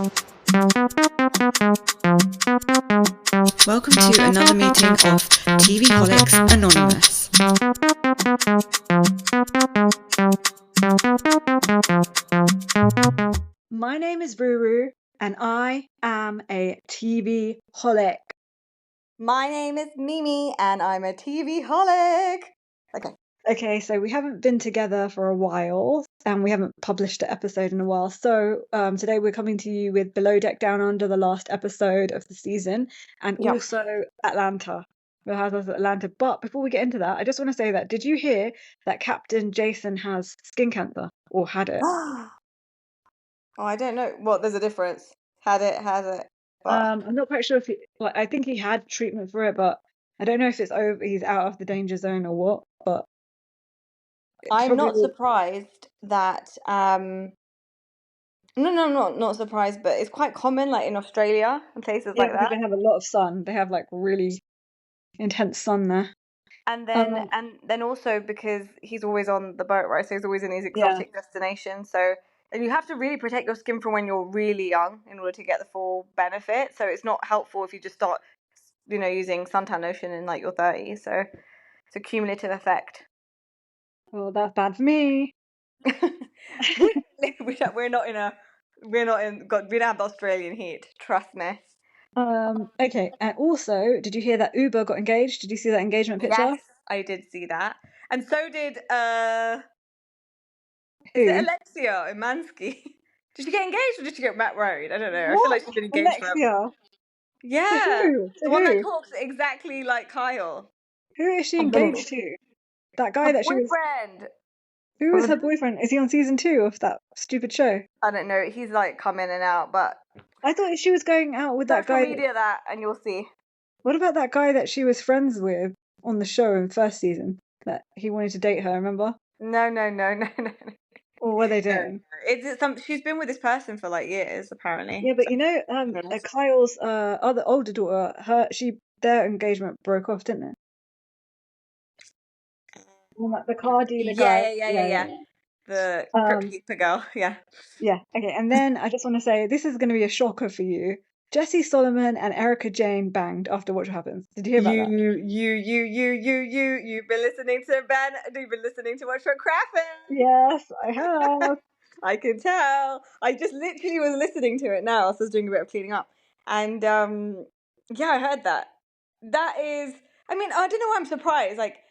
Welcome to another meeting of TVholics Anonymous. My name is Ruru, and I am a TVholic. My name is Mimi, and I'm a TVholic. Okay, so we haven't been together for a while, and we haven't published an episode in a while. So today we're coming to you with Below Deck Down Under, the last episode of the season, and Yeah. also Atlanta. Real Housewives of Atlanta. But before we get into that, I just want to say that, did you hear that Captain Jason has skin cancer, or had it? Oh, I don't know. What? There's a difference. Has it. But I'm not quite sure if I think he had treatment for it, but I don't know if it's over. He's out of the danger zone or what. But I'm probably not surprised that. No, I'm not surprised, but it's quite common, like in Australia and places yeah, like because that. they have a lot of sun. They have like really intense sun there. And then also because he's always on the boat, right? So he's always in these exotic destinations. So and you have to really protect your skin from when you're really young in order to get the full benefit. So it's not helpful if you just start, using suntan lotion in like your 30s. So it's a cumulative effect. Well, that's bad for me. we don't have the Australian heat. Trust me. Okay, and also, did you hear that Uber got engaged? Did you see that engagement picture? Yes, I did see that, and so did Who? Is it Alexia in Mansky? Did she get engaged or did she get married? I don't know. What? I feel like she's been engaged forever. Alexia? Yeah. To who? To The one that who? talks exactly like Kyle. Who is she engaged to? That guy Her that she was. boyfriend. Who is her boyfriend? Is he on season 2 of that stupid show? I don't know. He's like come in and out, but I thought she was going out with that guy. Social media that, and you'll see. What about that guy that she was friends with on the show in first season? That he wanted to date her, remember? No. Or what were they doing? She's been with this person for like years, apparently. Yeah, but Kyle's other older daughter, their engagement broke off, didn't it? The car dealer guy. Yeah. The Crypt Keeper girl, yeah. Yeah, okay. And then I just want to say, this is going to be a shocker for you. Jesse Solomon and Erica Jane banged after What Happens. Did you hear about that? You've been listening to Ben. You've been listening to Watch for Crappin'. Yes, I have. I can tell. I just literally was listening to it now. So I was doing a bit of cleaning up. And yeah, I heard that. That is, I mean, I don't know why I'm surprised. Like,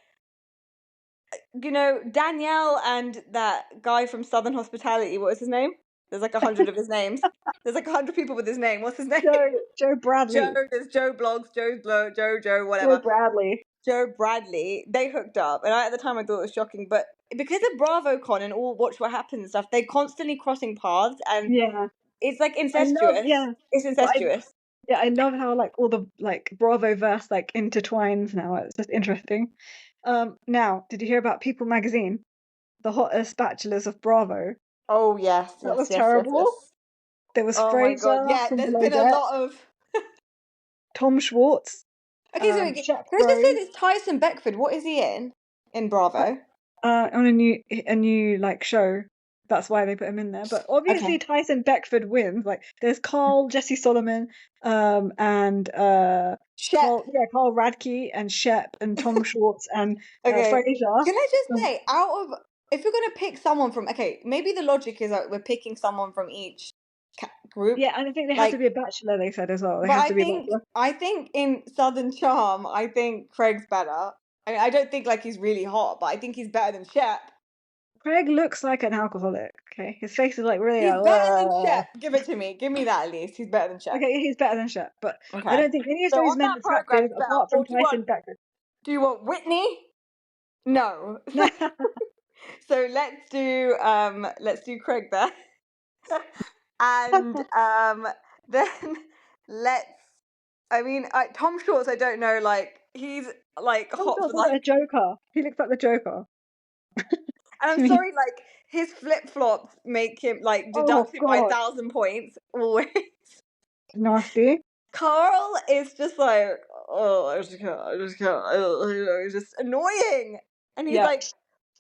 Danielle and that guy from Southern Hospitality, what was his name? There's like 100 of his names. There's like 100 people with his name. What's his name? Joe Bradley. There's Joe Blogs, Joe, Joe whatever. Bradley. Joe Bradley. They hooked up. And at the time I thought it was shocking. But because of BravoCon and all Watch What Happens and stuff, they're constantly crossing paths. And it's like incestuous. It's incestuous. I love how like all the like Bravo-verse like intertwines now. It's just interesting. Now, did you hear about People Magazine? The hottest bachelors of Bravo. Oh, yes. That was terrible. Yes. There was Oh Fraser. My God. Yeah, there's been a lot of... Tom Schwartz. Okay, so can I just say this Tyson Beckford, what is he in Bravo? On a new like show. That's why they put him in there. But obviously Tyson Beckford wins. Like there's Carl, Jesse Solomon, and Shep. Carl Radke and Shep and Tom Schwartz and Fraser. Can I just say, if you're gonna pick someone from, maybe the logic is that we're picking someone from each group. Yeah, and I think they have to be a bachelor. They said as well. They have to be a bachelor. I think in Southern Charm, I think Craig's better. I mean, I don't think like he's really hot, but I think he's better than Shep. Craig looks like an alcoholic. Okay, his face is like really. He's better than Shep. Give it to me. Give me that at least. He's better than Shep. Okay, he's better than Shep, but I don't think any of those men are attractive apart from Tyson Beckford. Do you want Whitney? No. So let's do Craig there. And then Tom Schwartz, I don't know, like he's like Tom hot Schwartz for like a Joker. He looks like the Joker. And I'm sorry, like his flip flops make him like deducted by 1,000 points always. Nasty. Carl is just like, I just can't. He's just annoying, and he's like,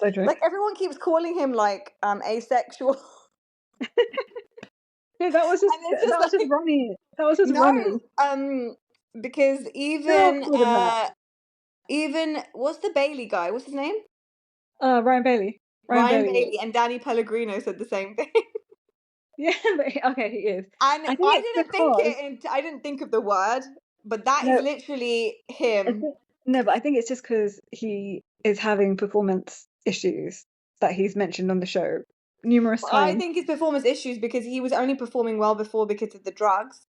so true. Like everyone keeps calling him like asexual. Yeah, that was just And it's just like, Ronnie. That was just Ronnie. no, because You're cooler than that. even what's the Bailey guy? What's his name? Ryan Bailey. Ryan Bailey and Danny Pellegrino said the same thing. Yeah, but okay, he is. And I think it's because I didn't think of the word, but that is no, literally him. no, but I think it's just because he is having performance issues that he's mentioned on the show numerous I times. think his performance issues because he was only performing well before because of the drugs.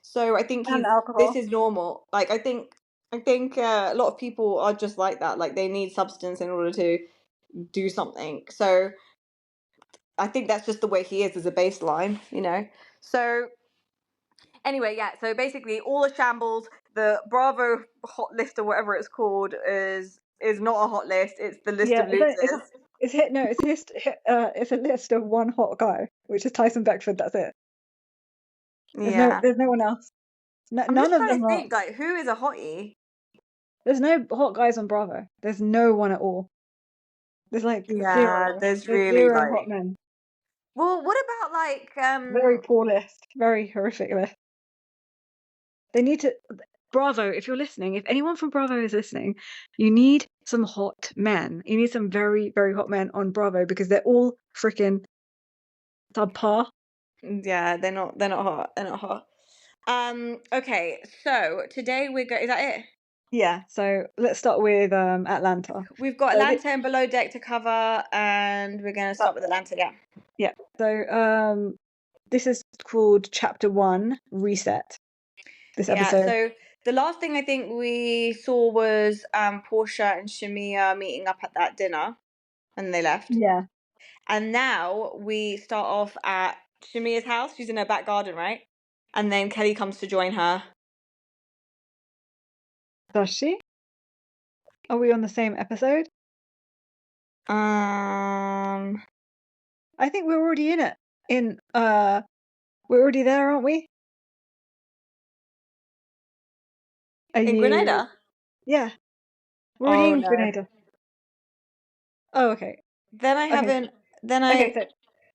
So I think And alcohol. this is normal. Like I think a lot of people are just like that. Like they need substance in order to do something. So I think that's just the way he is as a baseline, you know. So anyway, yeah. So basically, all the shambles. The Bravo hot list or whatever it's called is not a hot list. It's the list of losers. It's a list of one hot guy, which is Tyson Beckford. That's it. There's no one else. I'm none just of trying them to are. think, like, who is a hottie? There's no hot guys on Bravo. There's no one at all. There's like zero. There's There's really zero hot men. Well, what about like Very poor list. Very horrific list. They need to Bravo, if you're listening, if anyone from Bravo is listening, you need some hot men. You need some very, very hot men on Bravo because they're all freaking subpar. Yeah, they're not hot. They're not hot. Okay, so today is that it? Yeah, so let's start with Atlanta. We've got Atlanta and Below Deck to cover, and we're gonna start with Atlanta, yeah. Yeah. So this is called Chapter 1, Reset. This episode. Yeah, so the last thing I think we saw was Porsha and Shamea meeting up at that dinner, and they left. Yeah. And now we start off at Shamea's house. She's in her back garden, right? And then Kelli comes to join her. Does she? Are we on the same episode? I think we're already in it. We're already there, aren't we? In Grenada? Yeah. We're already in Grenada. Oh, okay. Then I haven't. Then I. Okay,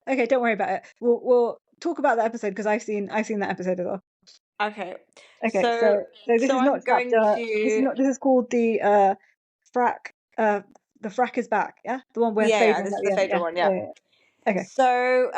okay, don't worry about it. We'll talk about that episode because I've seen that episode as well. Okay. Okay. So this is not chapter. This is called the frack. The frack is back. Yeah, the one where Phaedra. This is the Phaedra one. Yeah. Okay. So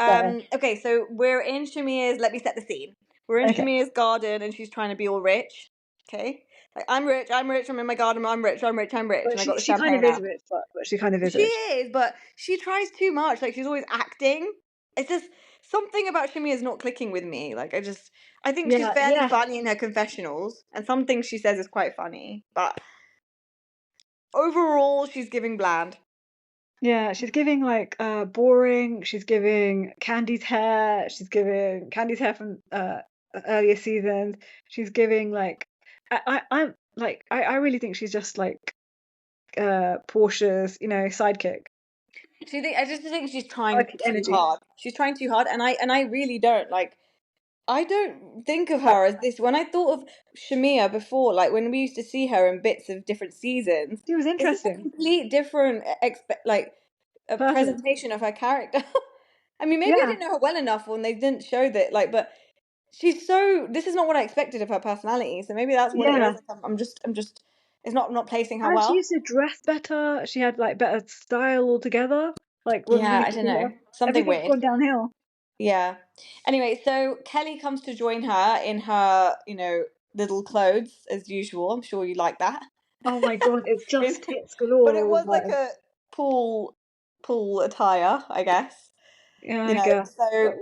okay, so we're in Shamea's. Let me set the scene. We're in Shamea's garden, and she's trying to be all rich. Okay. Like I'm rich. I'm in my garden. I'm rich. But and I got the she kind of is rich, but she kind of is rich. She is, but she tries too much. Like she's always acting. It's just something about Shamea is not clicking with me. Like I think she's fairly funny in her confessionals, and some things she says is quite funny, but overall she's giving bland. Yeah, she's giving like boring. She's giving Candy's hair. She's giving Candy's hair from earlier seasons. She's giving like I really think she's just like Porsha's, sidekick. I just think she's trying too hard. She's trying too hard, and I really don't like. I don't think of her as this. When I thought of Shamea before, like when we used to see her in bits of different seasons, she was interesting. This is a complete different presentation of her character. I mean, maybe I didn't know her well enough when they didn't show that. Like, but she's so. This is not what I expected of her personality. So maybe that's what it is. Like, I'm just. It's not placing her well. She used to dress better. She had like better style altogether. Like I don't know, something weird. Gone downhill. Yeah. Anyway, so Kelli comes to join her in her, little clothes as usual. I'm sure you like that. Oh my god, it's just tits galore. But it was like a pool attire, I guess. Yeah, I guess. So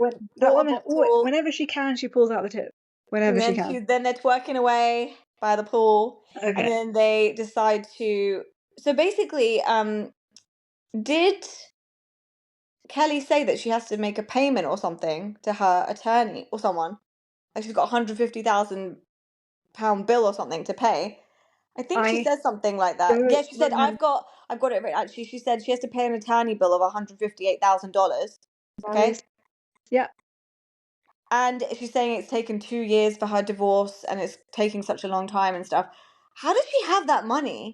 whenever she can, she pulls out the tits. Whenever she can. Then they're twerking away by the pool. Okay. And then they decide to. So basically, did Kelli say that she has to make a payment or something to her attorney or someone? Like she's got £150,000 bill or something to pay. I think she said something like that. Yeah, she said I've got it right. Actually, she said she has to pay an attorney bill of $158,000. Okay. Yeah. And she's saying it's taken 2 years for her divorce and it's taking such a long time and stuff. How does she have that money?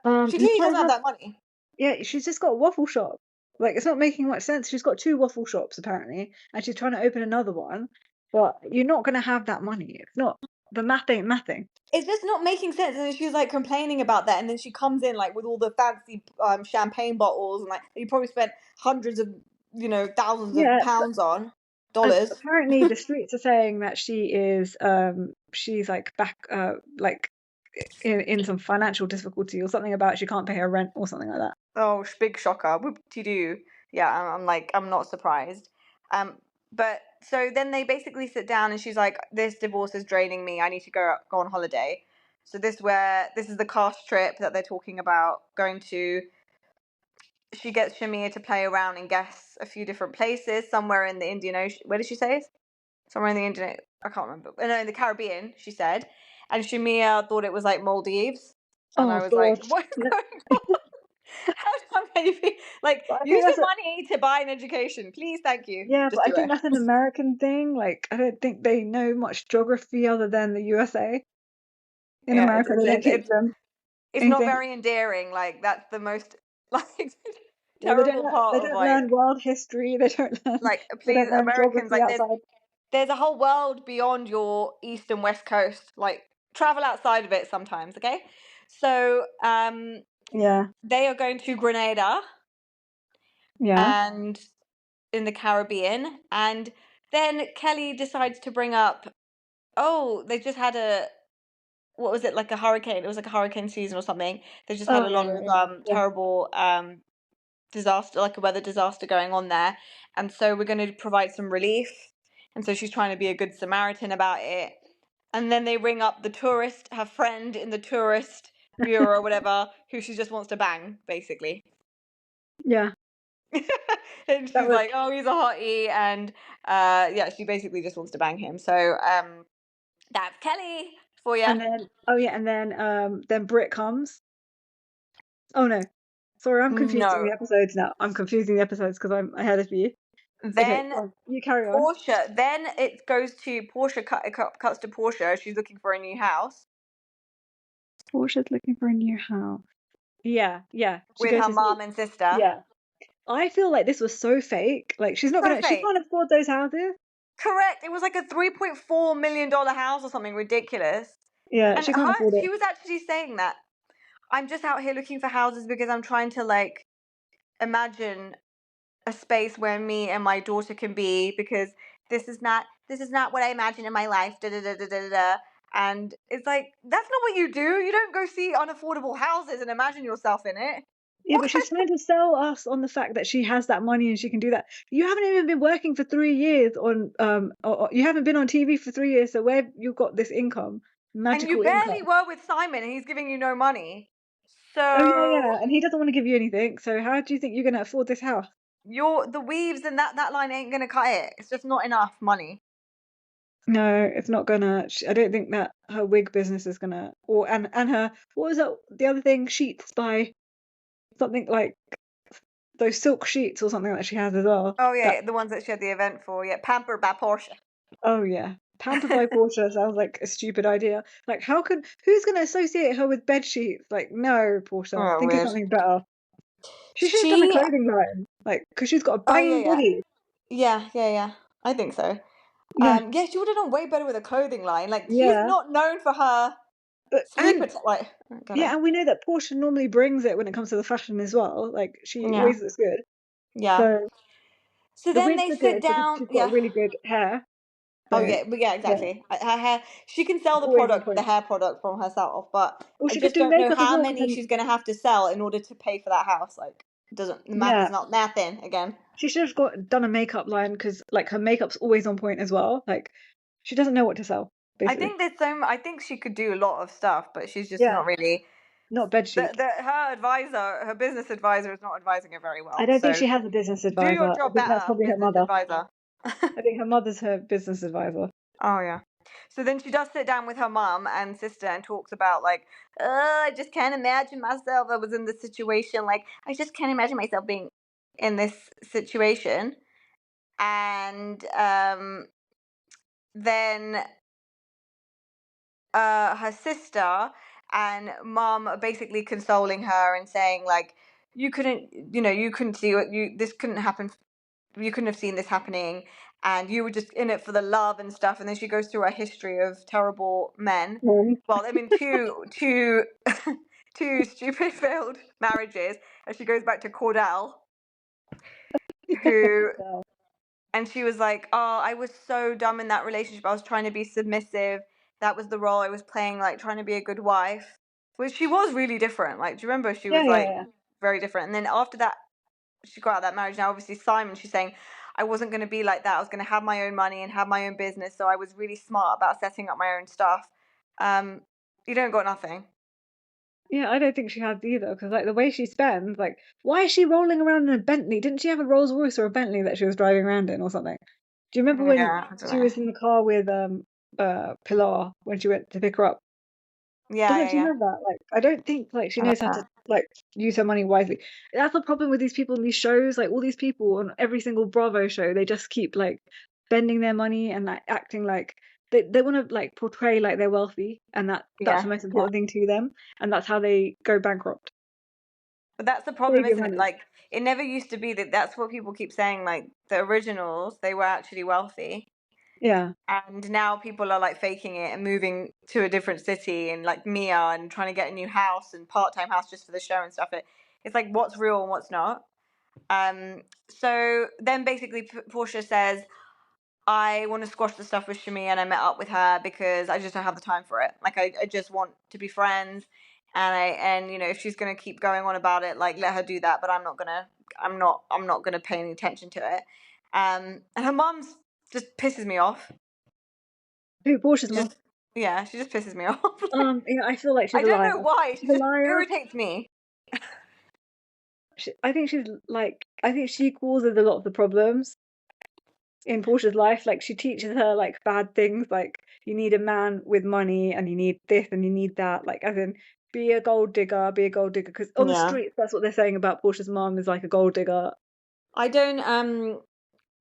She clearly doesn't have that money. Yeah, she's just got a waffle shop. Like, it's not making much sense. She's got 2 waffle shops apparently, and she's trying to open another one, but you're not going to have that money. It's not, the math ain't mathing. It's just not making sense. And then she was like complaining about that, and then she comes in like with all the fancy champagne bottles, and like you probably spent hundreds of, thousands of pounds on dollars. Apparently the streets are saying that she's like back like in some financial difficulty or something, about she can't pay her rent or something like that. Oh, big shocker. Whoop-de-doo. Yeah, I'm not surprised. But so then they basically sit down and she's like, this divorce is draining me. I need to go on holiday. So this is the cast trip that they're talking about going to. She gets Shamea to play around and guess a few different places, somewhere in the Indian Ocean. Where did she say? Somewhere in the Indian, I can't remember. No, in the Caribbean, she said. And Shamea thought it was like Maldives. And I was like, what is going on? How can you be like, use your money to buy an education, please? Thank you. Yeah, but I think that's an American thing. Like, I don't think they know much geography other than the USA. In America, they don't teach them. It's not very endearing. Like, that's the most like terrible part. They don't learn world history. They don't learn like, please, Americans, like, outside. There's a whole world beyond your east and west coast. Like, travel outside of it sometimes, okay? So, yeah, they are going to Grenada. Yeah. And in the Caribbean, and then Kelli decides to bring up, they just had what was it, like a hurricane? It was like a hurricane season or something. They just had a lot of terrible disaster, like a weather disaster going on there, and so we're going to provide some relief. And so she's trying to be a good Samaritan about it. And then they ring up the tourist, her friend in the tourist bureau or whatever, who she just wants to bang, basically. Yeah. And she's like, oh, he's a hottie, and she basically just wants to bang him. So that's Kelli for you. And then Brit comes. Oh no, sorry, I'm confusing the episodes now. I'm confusing the episodes because I'm ahead of you. Then you carry on. Porsha. Then it goes to Porsha. Cuts to Porsha. She's looking for a new house. Porsha's looking for a new house. Yeah. With her mom and sister. Yeah. I feel like this was so fake. Like, she's not gonna. She can't afford those houses. Correct. It was like a $3.4 million house or something ridiculous. Yeah, and she can't afford it. She was actually saying that I'm just out here looking for houses because I'm trying to like imagine a space where me and my daughter can be, because this is not what I imagine in my life. And it's like, that's not what you do. You don't go see unaffordable houses and imagine yourself in it. Yeah, but she's trying to sell us on the fact that she has that money and she can do that. You haven't even been working for 3 years on or you haven't been on TV for 3 years, so where you got this income? Magical income. And you barely were with Simon and he's giving you no money. So yeah, and he doesn't want to give you anything. So how do you think you're going to afford this house? The weaves and that line ain't going to cut it. It's just not enough money. No, it's not gonna. I don't think that her wig business is gonna, and her, what was that, the other thing, sheets by something like those silk sheets or something that she has as well. Oh yeah, the ones that she had the event for. Yeah, Pampered by Porsha. Oh yeah, Pampered by Porsha sounds like a stupid idea. Like, who's gonna associate her with bed sheets? Like, no, Porsha, think of something better. She should have done a clothing line, like, because she's got a banging body. Yeah. I think so. Yeah. She would have done way better with a clothing line. Like, she's not known for her sleeper. And we know that Porsha normally brings it when it comes to the fashion as well. Like, she always looks good. Yeah. So then they sit down. She's got really good hair. So, exactly. Yeah. Her hair. She can sell the hair product from herself, but I just don't know how many she's going to have to sell in order to pay for that house. Like, math is not mathing again. She should have done a makeup line, because like her makeup's always on point as well. Like, she doesn't know what to sell. Basically. I think she could do a lot of stuff, but she's just not really. Not bedsheet. Her business advisor is not advising her very well. I don't think she has a business advisor. Do your job better. That's probably her mother. Advisor. I think her mother's her business advisor. Oh yeah. So then she does sit down with her mum and sister and talks about like, I just can't imagine myself. I was in this situation. Like, I just can't imagine myself being in this situation. And then her sister and mum are basically consoling her and saying like, you couldn't see what this couldn't happen. You couldn't have seen this happening, and you were just in it for the love and stuff. And then she goes through a history of terrible men. Well, I mean, two stupid failed marriages, and she goes back to Cordell, who, and she was like, "Oh, I was so dumb in that relationship. I was trying to be submissive. That was the role I was playing, like trying to be a good wife." Which she was really different. Like, do you remember she was very different? And then after that, she got out of that marriage. Now, obviously, Simon, she's saying, I wasn't going to be like that. I was going to have my own money and have my own business. So I was really smart about setting up my own stuff. You don't got nothing. Yeah, I don't think she has either, because like the way she spends, like, why is she rolling around in a Bentley? Didn't she have a Rolls Royce or a Bentley that she was driving around in or something? Do you remember when she was in the car with Pilar when she went to pick her up? Doesn't she have that? Like, I don't think like she knows how to like use her money wisely. That's the problem with these people in these shows. Like all these people on every single Bravo show, they just keep like spending their money and like acting like they want to like portray like they're wealthy, and that's the most important thing to them, and that's how they go bankrupt. But that's the problem, isn't it? Like, it never used to be that. That's what people keep saying. Like the originals, they were actually wealthy. Yeah. And now people are like faking it and moving to a different city, and like Mia, and trying to get a new house and part-time house just for the show and stuff. It's like what's real and what's not. So then basically Porsha says, I want to squash the stuff with Shamea, and I met up with her because I just don't have the time for it. Like I just want to be friends, and if she's gonna keep going on about it, like let her do that. But I'm not gonna pay any attention to it. And her mom's just pisses me off. Who, Porsha's mom? Yeah, she just pisses me off. Yeah, I feel like she's I don't know why. She just irritates me. I think she causes a lot of the problems in Porsha's life. Like she teaches her like bad things, like you need a man with money and you need this and you need that, like as in be a gold digger, because on the streets that's what they're saying about Porsha's mom is like a gold digger. I don't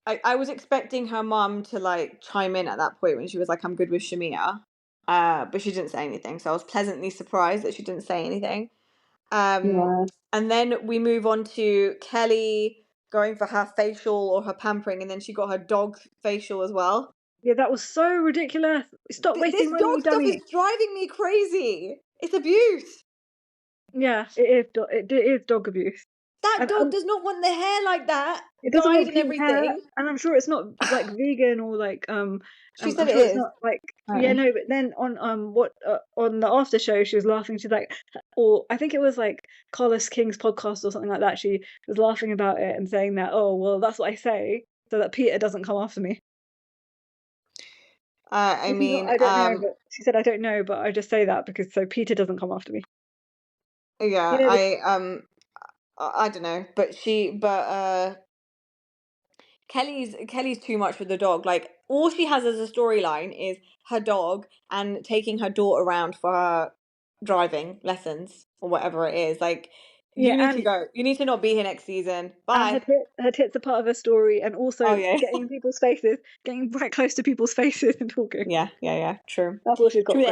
I was expecting her mom to like chime in at that point when she was like, I'm good with Shamea, but she didn't say anything, so I was pleasantly surprised that she didn't say anything. And then we move on to Kelli going for her facial or her pampering, and then she got her dog facial as well. Yeah, that was so ridiculous. Stop wasting money, you dummy. This dog stuff is driving me crazy. It's abuse. Yeah, it is dog abuse. That dog does not want the hair like that. It doesn't want pink hair, and I'm sure it's not like vegan or like She said I'm sure it's not like yeah, no, but then on on the after show she was laughing. She's like, or I think it was like Carlos King's podcast or something like that. She was laughing about it and saying that, oh well, that's what I say so that Peter doesn't come after me. I mean, I don't know, but she said I don't know, but I just say that because so Peter doesn't come after me. Yeah, I don't know, but Kelli's too much with the dog. Like all she has as a storyline is her dog and taking her daughter around for her driving lessons or whatever it is. Like you need to go. You need to not be here next season. Bye. And her tits are part of her story, and also getting in people's faces, getting right close to people's faces and talking. Yeah. True. That's what she's got. True.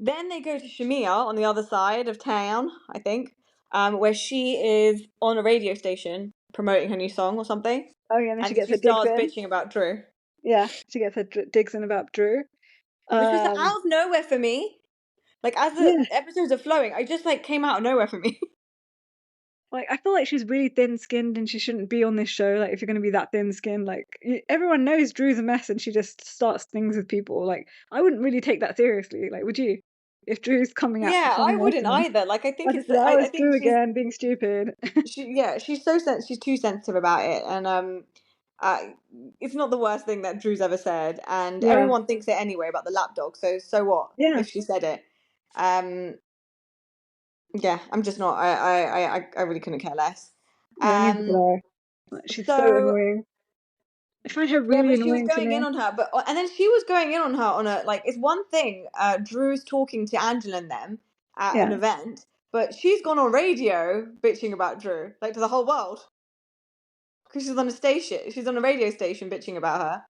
Then they go to Shamea on the other side of town, I think, where she is on a radio station promoting her new song or something. Oh yeah, and then she starts bitching about Drew. Yeah, she gets her digs in about Drew. Which was out of nowhere for me. Like as the episodes are flowing, I just like came out of nowhere for me. Like I feel like she's really thin-skinned and she shouldn't be on this show. Like if you're going to be that thin-skinned, like everyone knows Drew's a mess and she just starts things with people. Like I wouldn't really take that seriously. Like would you? If Drew's coming out. Yeah, I wouldn't either. Like I think it's I think Drew again being stupid. She's too sensitive about it, and it's not the worst thing that Drew's ever said, and everyone thinks it anyway about the lapdog. So what? If she said it, yeah, I'm just not. I really couldn't care less. She's so annoying. I find her really annoying. She was going in on her, and then she was going in on her on a like. It's one thing. Drew's talking to Angela and them at an event, but she's gone on radio bitching about Drew, like to the whole world, because she's on a station. She's on a radio station bitching about her.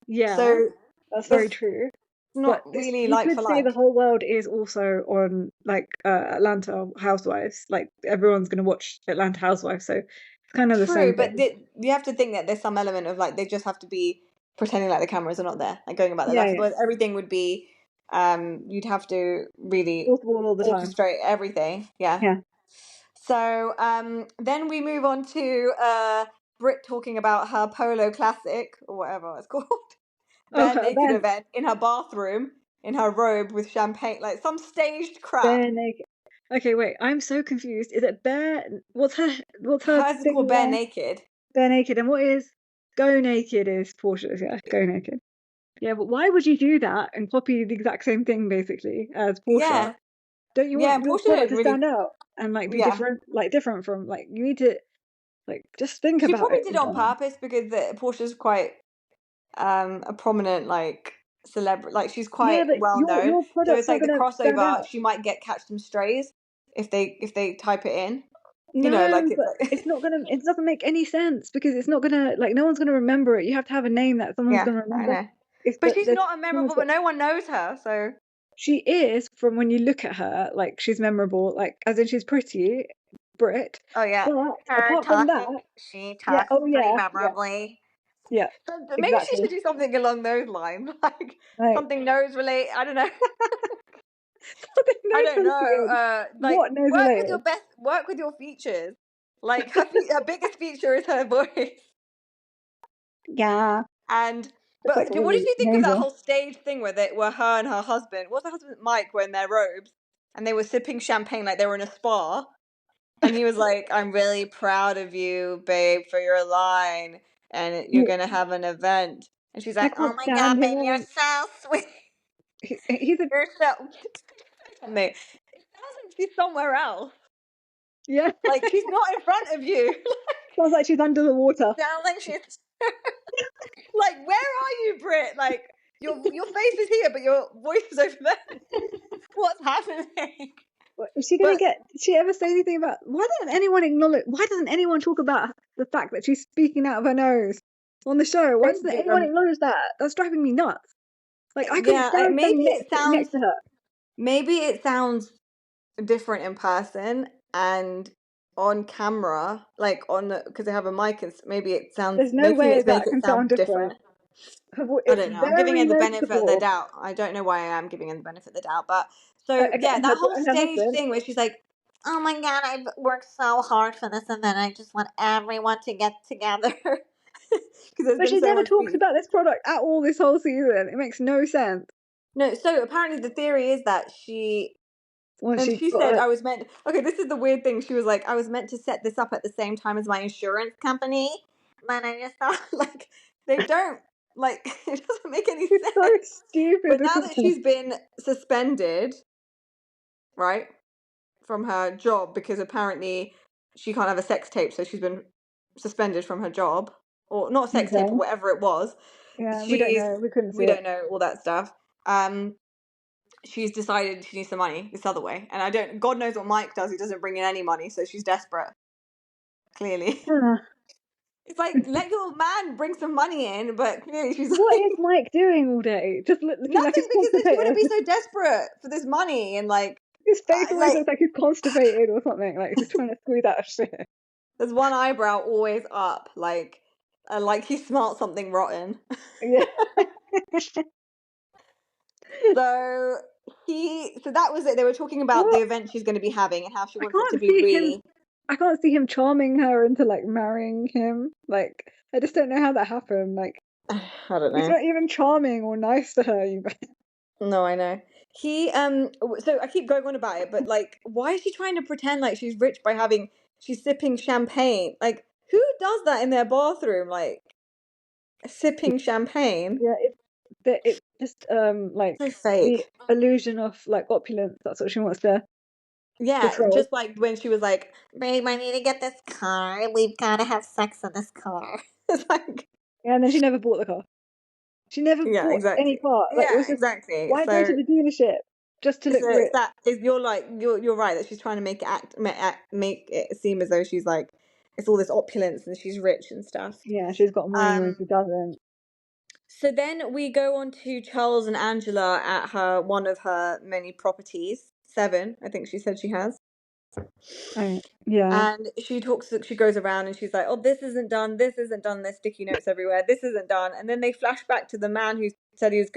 Yeah, so that's very true. not But really you like could for say the like. whole world is also on like Atlanta Housewives. Like everyone's gonna watch Atlanta Housewives, so it's kind of the True, same but thing. you have to think that there's some element of like they just have to be pretending like the cameras are not there, like going about their Yeah, life. yeah. Otherwise, everything would be you'd have to really Multiple all the time. orchestrate everything. Yeah. Yeah. So then we move on to Brit talking about her polo classic or whatever it's called, Oh, bare naked Ben, event in her bathroom in her robe with champagne, like some staged crap. bare naked. Okay, wait. I'm so confused. Is it bare? What's her Hers is thing called bare there? naked. Bare naked, and what is go naked is Portia's. Yeah, go naked. Yeah, but why would you do that and copy the exact same thing basically as Porsche? Yeah, Don't you yeah. want And your Portia product didn't to really. stand out and like be Yeah, different from like you need to like just think she about probably it did it on sometimes. purpose because Portia's quite a prominent like celebrity, like she's Yeah, quite but well known. your So product's it's not like the gonna stand crossover. out. She might catch some strays if they type it in. You know, like No, it's but like it's not gonna make any sense because it's not gonna like no one's gonna remember it. You have to have a name that someone's yeah, gonna I remember. know. If But she's there's not someone's memorable, got but no one knows her. So she is from when you look at her, like she's memorable, like as in she's pretty, Brit. oh yeah, But her apart from that, talking. She yeah, talks oh pretty yeah, memorably. yeah, But maybe she exactly. should do something along those lines, like Like something nose relate. I don't know. something I nose don't know. related. Like What nose related? work with your features. Like her biggest feature is her voice. Yeah, And it's like what did really you think of that nasal. whole stage thing where her and her husband, what's her husband Mike, were in their robes and they were sipping champagne like they were in a spa, and he was like, "I'm really proud of you, babe, for your line, and you're He, gonna have an event." And she's I like, "Oh can't my stand god, him. babe, you're so sweet. He's a You're so." Mate, it sounds like she's somewhere else. yeah. Like she's not in front of you. Sounds like she's under the water. Sounds like she's like, where are you, Brit? Like your face is here, but your voice is over there. What's happening? Is she gonna But get? Did she ever say anything about? Why doesn't anyone acknowledge? Why doesn't anyone talk about the fact that she's speaking out of her nose on the show? Why doesn't anyone acknowledge that? That's driving me nuts. Like I couldn't yeah, stand standing next to her. maybe it sounds different in person and on camera, like because they have a mic, and maybe it sounds There's no making way it makes that it can sound sound different. different. I It's don't know. I'm giving very her the benefit of the noticeable. doubt. I don't know why I am giving her the benefit of the doubt, but so Okay, yeah, and that whole her stage husband. thing where she's like, "Oh my god, I've worked so hard for this, and then I just want everyone to get together because there's But been she so never much talks beef." about this product at all this whole season. It makes no sense. No, so apparently the theory is that Once and she she got said her, I was meant. Okay, this is the weird thing. She was like, I was meant to set this up at the same time as my insurance company, but I just thought like they don't like it doesn't make any it's so sense. stupid. But This now whole that thing. she's been suspended, right, from her job because apparently she can't have a sex tape, so she's been suspended from her job, or not a sex tape or Okay. whatever it was. Yeah, we don't know. We couldn't see We it. don't know all that stuff. She's decided she needs some money this other way, and I don't. God knows what Mike does. He doesn't bring in any money, so she's desperate. Clearly, it's like let your man bring some money in, but clearly she's What like is Mike doing all day? Just looking like nothing he's because she wouldn't constipated. be so desperate for this money and like His face always like looks like he's constipated or something. Like he's trying to squeeze out shit. there's one eyebrow always up, like he smelt something rotten. Yeah. So that was it. They were talking about the What? event she's going to be having and how she I wants it to can't be see him. really. I can't see him charming her into like marrying him. Like I just don't know how that happened. Like I don't he's know. not even charming or nice to her. You guys. No, I know. He so I keep going on about it, but like why is she trying to pretend like she's rich by she's sipping champagne? Like who does that in their bathroom? Like sipping champagne? Yeah, it's just like So the fake. illusion of like opulence. That's what she wants to Yeah, portray. just like when she was like, "Babe, I need to get this car. We've got to have sex in this car." It's like Yeah, and then she never bought the car. She never yeah, bought any exactly. car. Like it was Yeah, just exactly. why go to So the dealership just to so look rich? that is you're right that she's trying to make it seem as though she's like it's all this opulence and she's rich and stuff. Yeah, she's got money when Um, she doesn't. So then we go on to Charles and Angela at one of her many properties. 7, I think she said she has. Yeah. And she goes around and she's like, oh, this isn't done, there's sticky notes everywhere, this isn't done. And then they flash back to the man who said he was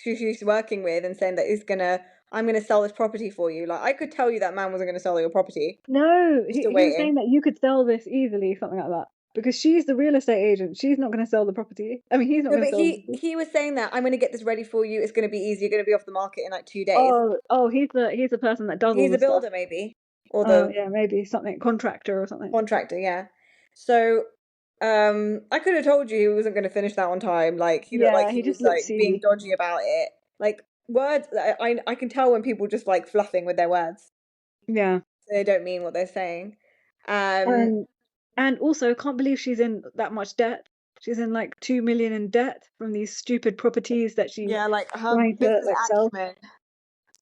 who she's working with, and saying that I'm gonna sell this property for you. Like, I could tell you that man wasn't gonna sell your property. No, He's he still was waiting. saying that you could sell this easily, something like that. Because she's the real estate agent. She's not going to sell the property. I mean, he's not No, going to but sell the property. he was saying that I'm gonna get this ready for you. It's gonna be easy. You're gonna be off the market in like 2 days. Oh, he's the person that does all He's the a builder, stuff. maybe, or Oh, the yeah, maybe something contractor or something. contractor. Yeah. So, I could have told you he wasn't going to finish that on time. Like, he looked like Yeah, he he was just looks like being seedy. dodgy about it. Like, words, I can tell when people just like fluffing with their words. Yeah. They don't mean what they're saying. Um, And also, can't believe she's in that much debt. She's in like 2 million in debt from these stupid properties that she's yeah, like her trying to business like sell. acumen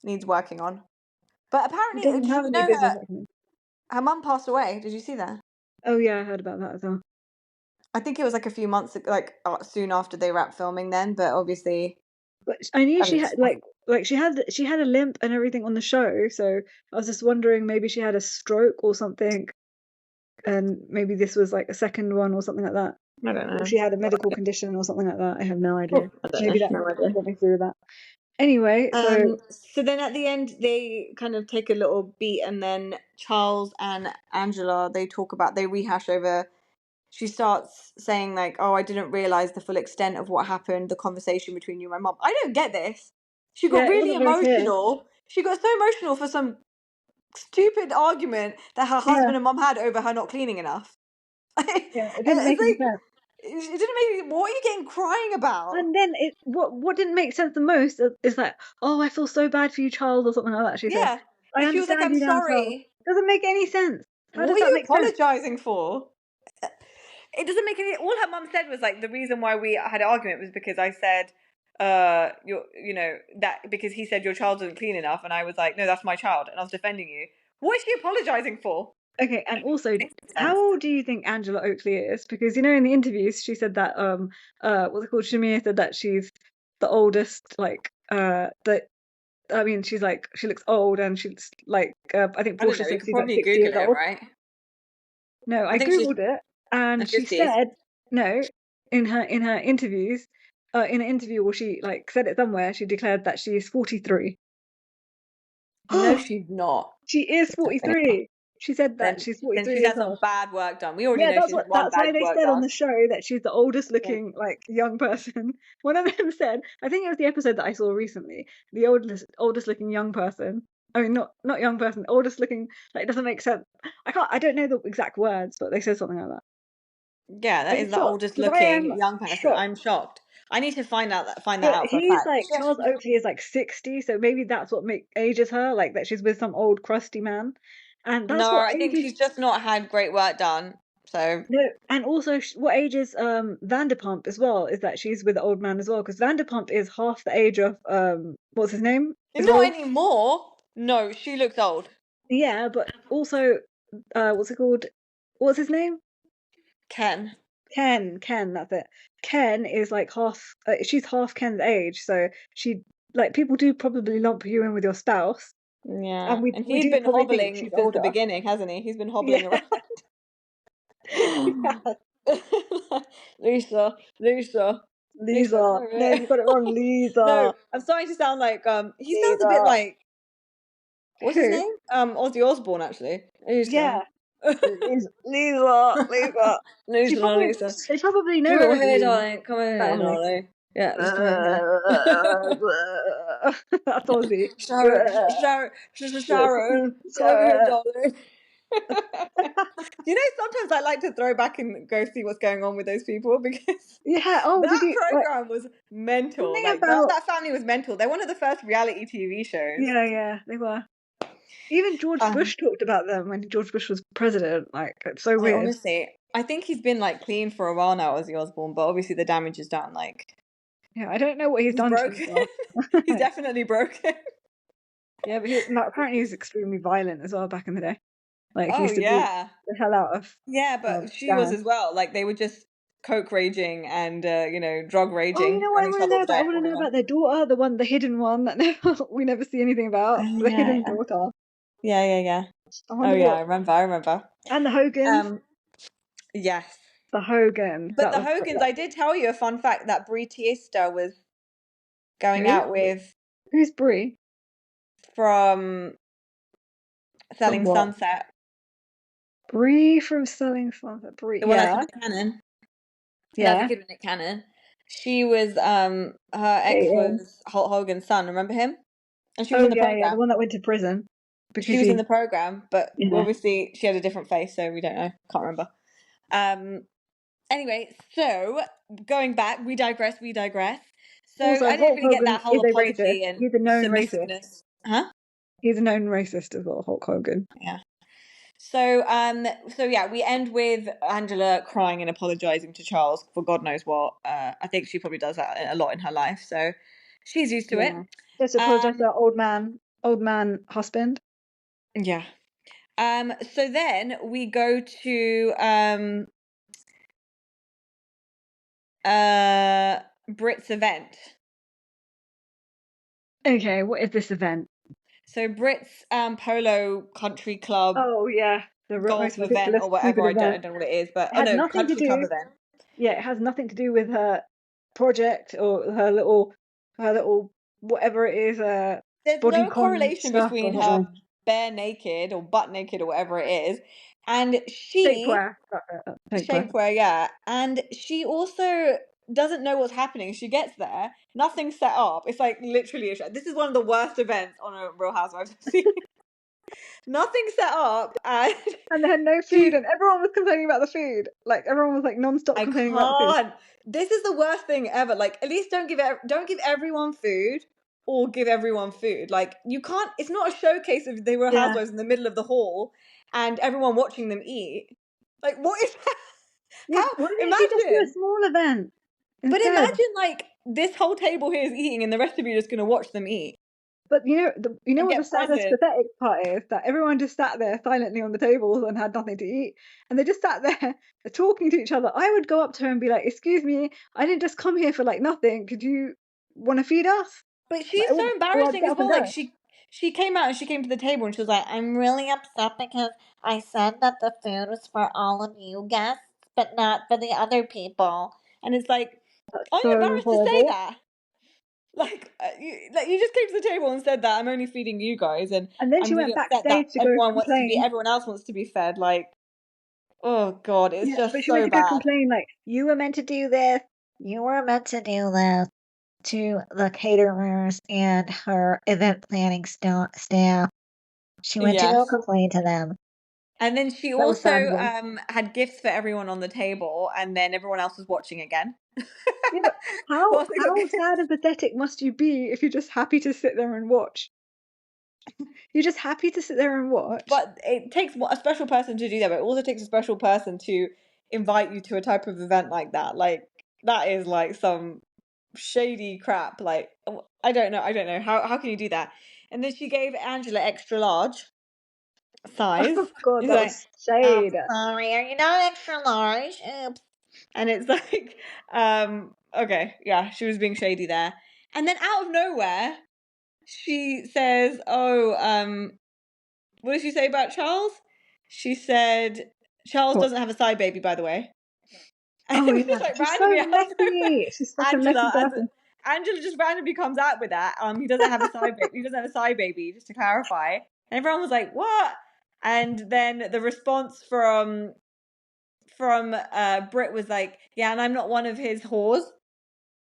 needs working on. But She apparently, doesn't did have you any know business acumen. her mum passed away? Did you see that? Oh yeah, I heard about that as well. I think it was like a few months, like soon after they wrapped filming. Then, but obviously, But I knew I she mean, had she had a limp and everything on the show, so I was just wondering maybe she had a stroke or something, and maybe this was like a second one or something like that. I don't know. Or she had a medical condition or something like that. I have no idea. I don't Maybe know. that No idea. got me through that. Anyway, so So then at the end they kind of take a little beat, and then Charles and Angela, they rehash over. She starts saying like, oh, I didn't realize the full extent of what happened, the conversation between you and my mom. I don't get this. She yeah, got it really wasn't very clear. emotional. She got so emotional for some stupid argument that her Yeah, husband and mom had over her not cleaning enough. yeah, it didn't make It's any like, sense. it didn't make me, what are you getting crying about? And then what didn't make sense the most is like, oh, I feel so bad for you, Charles, or something like that. She said, Yeah. I And she was like, understand I'm you now, Charles. sorry. Doesn't make any sense. How What does are that you make sense? apologizing for? It doesn't make any. All her mum said was like, the reason why we had an argument was because I said, that because he said your child wasn't clean enough, and I was like, no, that's my child, and I was defending you. What is she apologizing for? Okay, and also, Makes no how sense. old do you think Angela Oakley is? Because you know, in the interviews, she said that what's it called? Shamea said that she's the oldest, like that. I mean, she's like she looks old, and she's like I think I don't Porsha know. You said could she's like probably 60 Google years it, old. right? No, I I think she's googled it, and she 50s. said no in her interviews, in an interview where she like said it somewhere. She declared that she's 43. No, she's not. She is 43. She said that Then she's then 43 she's years had some old. bad work done. We already Yeah, know she's had one that's why bad they work said on the done. show that she's the oldest Yeah. looking like young person. One of them said, I think it was the episode that I saw recently, the oldest looking young person. I mean, not young person, oldest looking. Like, it doesn't make sense. I don't know the exact words, but they said something like that. Yeah, that I'm is the shocked oldest because I am looking young person. shocked. I'm shocked. I need to find that But out for a he's fact. like Charles Oakley is like 60, so maybe that's what ages her, like that she's with some old crusty man, and that's No, what I think ages. she's just not had great work done. So No, and also what ages Vanderpump as well is that she's with the old man as well, because Vanderpump is half the age of what's his name as not well. anymore. No, she looks old. Yeah, but also what's it called? What's his name? Ken. Ken, that's it. Ken is like half. She's half Ken's age, so she like people do probably lump you in with your spouse, Yeah, and we he's do been probably think hobbling she's since the older. beginning, hasn't he? He's been hobbling Yeah, around. Lisa, Lisa, Lisa, Lisa. come No, here. you got it wrong, No, Lisa. I'm starting to sound like he sounds a bit Lisa. like, what's his Who? name? Ozzy Osbourne, actually. Lisa. Yeah, Lisa. Lisa, Lisa. They probably know Come over here, Ozzy darling. Come over here, family. darling. Yeah, just come over here. That's Ozzy. Sharon, Sharon, come over here, darling. You know, sometimes I like to throw back and go see what's going on with those people, because Yeah. Oh, did that you like program was mental. something Like about? that family was mental. They're one of the first reality TV shows. Yeah, they were. Even George Um, Bush talked about them when George Bush was president. Like, it's so I weird. honestly, I think he's been like clean for a while now, Ozzy Osbourne, but obviously the damage is done. Like, Yeah, I don't know what he's he's done to broken. himself. He's definitely broken. Yeah, but apparently he was extremely violent as well back in the day. Like, he Oh used to beat yeah. the hell out of Yeah, but she was Dan. as well. Like, they would just coke raging and drug Oh, raging you know what I around each want to other know all about? I day. want All to day know long. about their daughter, the hidden one that we never see anything about. Oh, The yeah, hidden daughter. yeah. I Oh wonder yeah, what. I remember. And the Hogans. Yes. The Hogans. But That the was Hogans, I did tell you a fun fact that Brit was going who? out with Who's Brie? from From Selling what? Sunset. Brie from Selling Sunset. Brie. The one that's Yeah. with Nick Cannon. And as a Yeah. kid with Nick Cannon. She was her ex Dating. was Hulk Hogan's son, remember him? And she was Oh in the yeah, the program. one that went to prison because She was in the program, but Yeah. obviously she had a different face, so we don't know. Can't remember. Anyway, so going back, we digress. So Also, I didn't Hulk really get Hogan that whole is a racist. apology and He's a known racist. submissiveness. Huh? He's a known racist as well, Hulk Hogan. Yeah. So yeah, we end with Angela crying and apologizing to Charles for God knows what. I think she probably does that a lot in her life, so she's used to it. Just apologize to our old man husband. Yeah. So then we go to Brit's event. Okay, what is this event? So Brit's polo country club Oh yeah, the golf most event ridiculous, or whatever. stupid I event. don't know what it is, but It has nothing to country club do. event. Yeah, it has nothing to do with her project or her little whatever it is. There's no Bodycon correlation stuff or between her something. bare naked or butt naked or whatever it is, and she Shapewear. Shapewear. shapewear, yeah, and she also doesn't know what's happening. She gets there, nothing's set up. It's like literally this is one of the worst events on a Real Housewives I've seen. Nothing's set up, and And they had no food, and everyone was complaining about the food. Like everyone was like non-stop I complaining about the food. can't. This is the worst thing ever. Like, at least don't give everyone food or give everyone food. Like, you can't. It's not a showcase of they were Yeah. housewives in the middle of the hall and everyone watching them eat. Like, what is that? Yeah, How? why didn't she just do a Imagine. small event But instead? imagine like this whole table here is eating and the rest of you are just gonna watch them eat But you know and what the get saddest, presents. pathetic part is that everyone just sat there silently on the tables and had nothing to eat, and they just sat there talking to each other. I would go up to her and be like, "Excuse me, I didn't just come here for like nothing. Could you want to feed us?" But Like, she's so or I'd embarrassing get as up and well. Like go. she came out and she came to the table and she was like, "I'm really upset because I said that the food was for all of you guests, but not for the other people." And it's like, That's are you so embarrassed to say horrible. that? Like, you just came to the table and said that I'm only feeding you guys, and And then she I'm really went upset that backstage to go complain. everyone else wants to be fed. Like, oh God, it's Yeah, but just she went so to go bad. complain like, "You were meant to do this. You were meant to do this." To the caterers and her event planning staff. She went to go Yes. complain to them. And then she That was also sad of them. had gifts for everyone on the table, and then everyone else was watching again. Yeah, but Whilst they got how gifts. sad and pathetic must you be if you're just happy to sit there and watch? You're just happy to sit there and watch. But it takes a special person to do that, but it also takes a special person to invite you to a type of event like that. Like, that is like some shady crap. Like, I don't know. How can you do that? And then she gave Angela extra large size. Oh God, She's that like, was shade. sorry, are you not extra large? Oops. And it's like, okay, yeah, she was being shady there. And then out of nowhere, she says, "Oh, what did she say about Charles?" She said, "Charles What? doesn't have a side baby, by the way." And Oh it was yeah, just like she's so randomly out of nowhere. messy. She's such a messy person. Angela just randomly comes out with that. He doesn't have a side baby. He doesn't have a side baby, just to clarify. And everyone was like, "What?" And then the response from Brit was like, "Yeah, and I'm not one of his whores."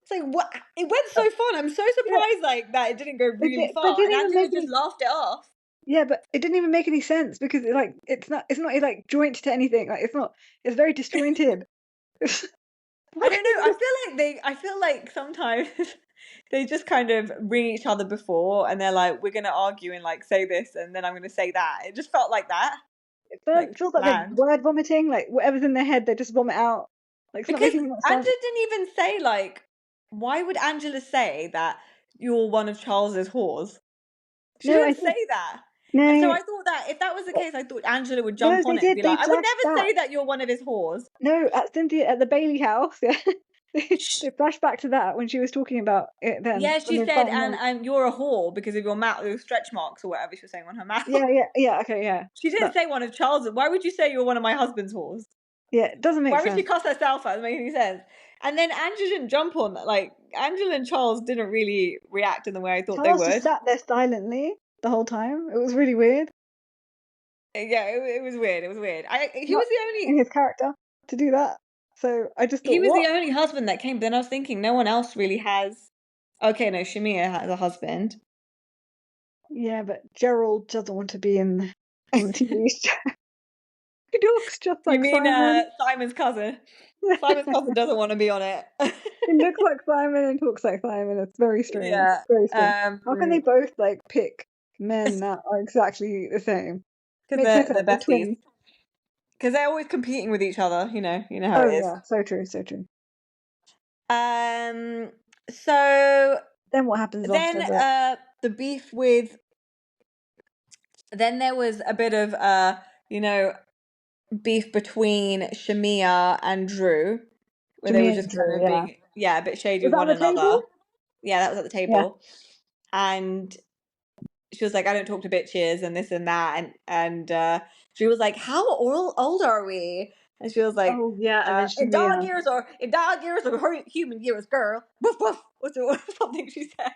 It's like, what? It went so far. I'm so Yeah, surprised like that it didn't go really but it far. And didn't even Angela make just any. laughed it off. Yeah, but it didn't even make any sense because it's not like joint to anything. Like it's very disjointed. I don't know. I feel like sometimes they just kind of bring each other before and they're like, we're gonna argue and like say this and then I'm gonna say that. It just felt like that. It Like feels like they're planned. word vomiting. Like whatever's in their head, they just vomit out. Like it's not Because making much sense. Angela didn't even say like, why would Angela say that you're one of Charles's whores? She No, didn't say that. No, And so I thought that if that was the case, I thought Angela would jump on it and be They like, I would flashed never back. say that you're one of his whores. No, at the Bailey house, yeah. They flashed back to that when she was talking about it then. Yeah, she when they said, found and you're a whore because of your mouth, your stretch marks or whatever she was saying on her mouth. Yeah, okay, yeah. She didn't say one of Charles'. Why would you say you're one of my husband's whores? Yeah, it doesn't make Why sense. would she cuss herself out? It doesn't make any sense. And then Angela didn't jump on that. Like, Angela and Charles didn't really react in the way I thought they Charles would. just sat there silently the whole time. It was really weird. Yeah, it was weird. It was weird. He Not was the only... in his character to do that. So I just thought, He was what? the only husband that came. But then I was thinking, no one else really has... Okay, no, Shamea has a husband. Yeah, but Gerald doesn't want to be on the TV show. He looks just You like mean Simon. Simon's cousin? Simon's cousin doesn't want to be on it. He looks like Simon and talks like Simon. It's very strange. Yeah. Very strange. How can they both like pick men that are exactly the same? Because Makes no sense. they're They're besties. twins. Because they're always competing with each other. You know how it is. Yeah, so true, so true. So then what happens after that? The beef with. Then there was a bit of beef between Shamea and Drew, where they were just kind of being a bit shady with one another. Table? Yeah, that was at the table, and she was like, "I don't talk to bitches," and this and that, and she was like, "How old are we?" And she was like, "Oh yeah," and then in dog years or human years, girl. Woof woof. What's something she said?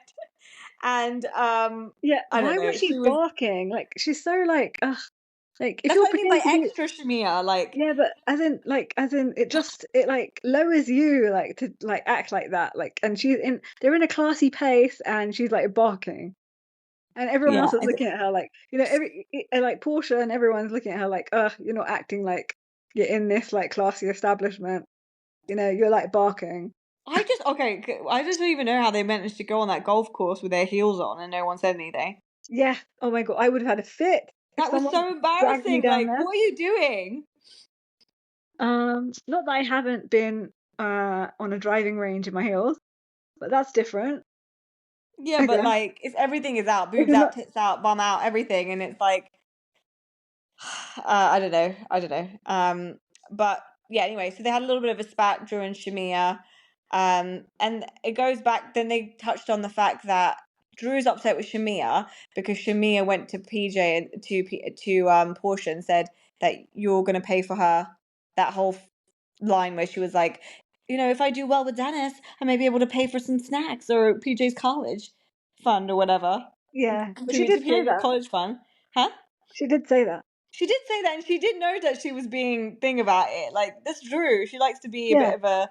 And why was she barking? Like she's so like, ugh. Like if that's you're what I mean by extra Shamea, like but as in it like lowers you like to like act like that, like, and they're in a classy pace and she's like barking. And everyone else is looking at her like, like Porsha and everyone's looking at her like, you're not acting like you're in this like classy establishment. You're like barking. I just don't even know how they managed to go on that golf course with their heels on and no one said anything. Yeah. Oh my God, I would have had a fit. That was so embarrassing. Like, what are you doing? Not that I haven't been on a driving range in my heels, but that's different. Yeah, but like, everything is out, boobs out, tits out, bum out, everything, and it's like, I don't know. But yeah, anyway, so they had a little bit of a spat, Drew and Shamea, and it goes back. Then they touched on the fact that Drew's upset with Shamea because Shamea went to PJ and to Porsha and said that you're going to pay for her. That whole line where she was like, if I do well with Dennis, I may be able to pay for some snacks or PJ's college fund or whatever. Yeah, but she did say that. College fund, huh? She did say that. She did say that, and she did know that she was being thing about it. Like, this Drew, she likes to be a bit of a,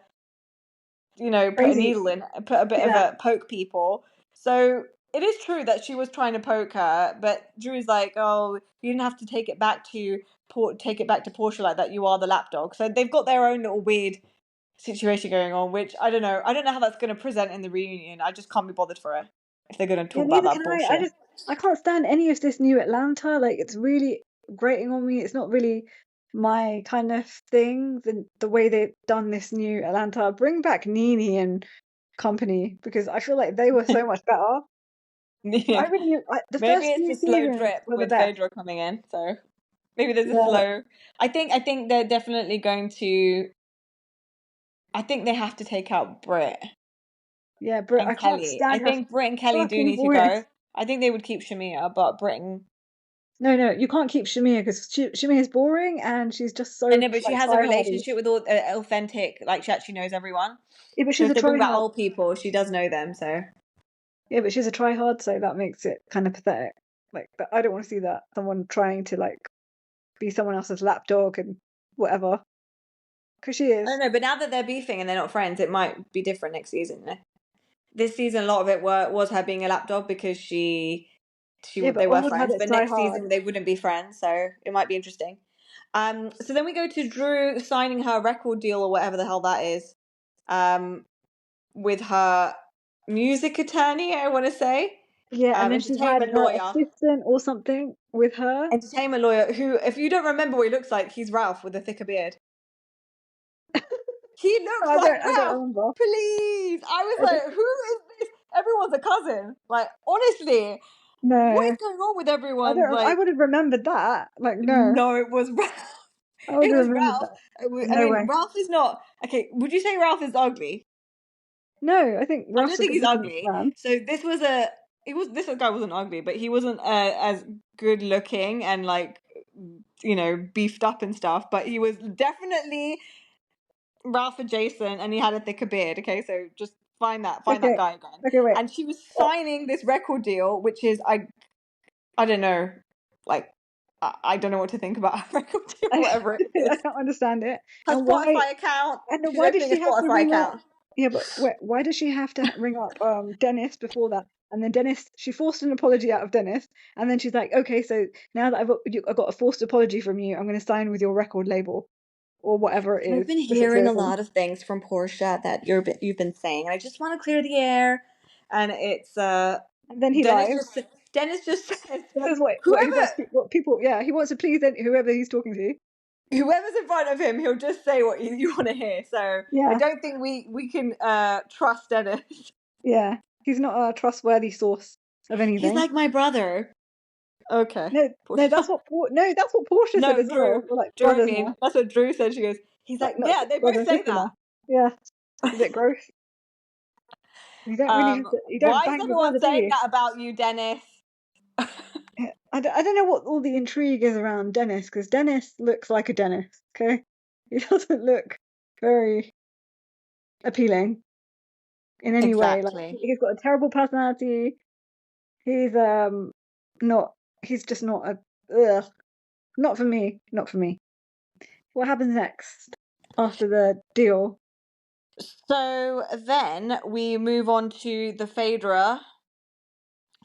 put a needle in, put a bit of a poke people. So it is true that she was trying to poke her, but Drew's like, oh, you didn't have to take it back to Porsha like that. You are the lapdog. So they've got their own little weird situation going on, which I don't know. I don't know how that's going to present in the reunion. I just can't be bothered for it if they're going to talk about that bullshit. I can't stand any of this new Atlanta. Like, it's really grating on me. It's not really my kind of thing. The way they've done this new Atlanta. Bring back Nene and company, because I feel like they were so much better. Yeah. Maybe it's a slow drip with Phaedra coming in, so maybe there's a slow. I think they're definitely going to. I think they have to take out Brit. Yeah, Brit. And Kelli. I think Brit and Kelli do need to go. I think they would keep Shamea, but Brit and... No, you can't keep Shamea because Shamea is boring and she's just so. I know, but she has a relationship with all authentic. Like, she actually knows everyone. Yeah, but she's if they bring back old people, she does know them. So. Yeah, but she's a tryhard, so that makes it kind of pathetic. Like, I don't want to see that someone trying to like be someone else's lapdog and whatever. Because she is. I don't know, but now that they're beefing and they're not friends, it might be different next season. This season, a lot of it was her being a lapdog because they were friends, but next season they wouldn't be friends, so it might be interesting. So then we go to Drew signing her record deal or whatever the hell that is, with her music attorney, I want to say. Yeah, and then she had her assistant or something with her. Entertainment lawyer, who, if you don't remember what he looks like, he's Ralph with a thicker beard. He looks like Ralph. Please. I was like, who is this? Everyone's a cousin. Like, honestly, No, what is going on with everyone? I would have remembered that. Like, no, no, it was Ralph. I would It have was remembered Ralph. that. I No mean, way. Ralph is not okay. Would you say Ralph is ugly? No, I think I Ralph's don't a think good he's looking ugly. man. So this guy wasn't ugly, but he wasn't as good looking and like beefed up and stuff. But he was definitely Ralph adjacent, and he had a thicker beard. Okay, so just find that Okay, guy again. okay, wait. And she was What? signing this record deal, which is I don't know, like I don't know what to think about her record deal, whatever it I is. don't understand it. Her And why? Spotify account. And She's why does opening a she have to Spotify ring up? account. Yeah, but why does she have to ring up Dennis before that? And then Dennis, she forced an apology out of Dennis, and then she's like, okay, so now that I've got a forced apology from you, I'm going to sign with your record label or whatever it is. I've been the hearing a situation. lot of things from Porsha that you've been saying, and I just want to clear the air. And it's And then he Dennis lies. Dennis just says Says what he whoever wants. What people? Yeah, he wants to please whoever he's talking to. whoever's in front of him, he'll just say what you want to hear. So I Yeah, don't think we can trust Dennis. yeah. He's not a trustworthy source of He's anything. like my brother. Okay. No, Porsha. that's what Porsha said as Drew. well. We're like Drew, I brothers mean, now. that's what Drew said. She goes, he's like, Not yeah, they brother both and say sister that. now. Yeah, it's a bit gross. You don't really have to. You don't Why is bang your everyone brother, do saying you? that about you, Dennis? I don't know what all the intrigue is around Dennis, because Dennis looks like a Dennis. Okay, he doesn't look very appealing in any way. Like Exactly. he's got a terrible personality. He's not. He's just not a. Ugh. Not for me. Not for me. What happens next after the deal? So then we move on to the Phaedra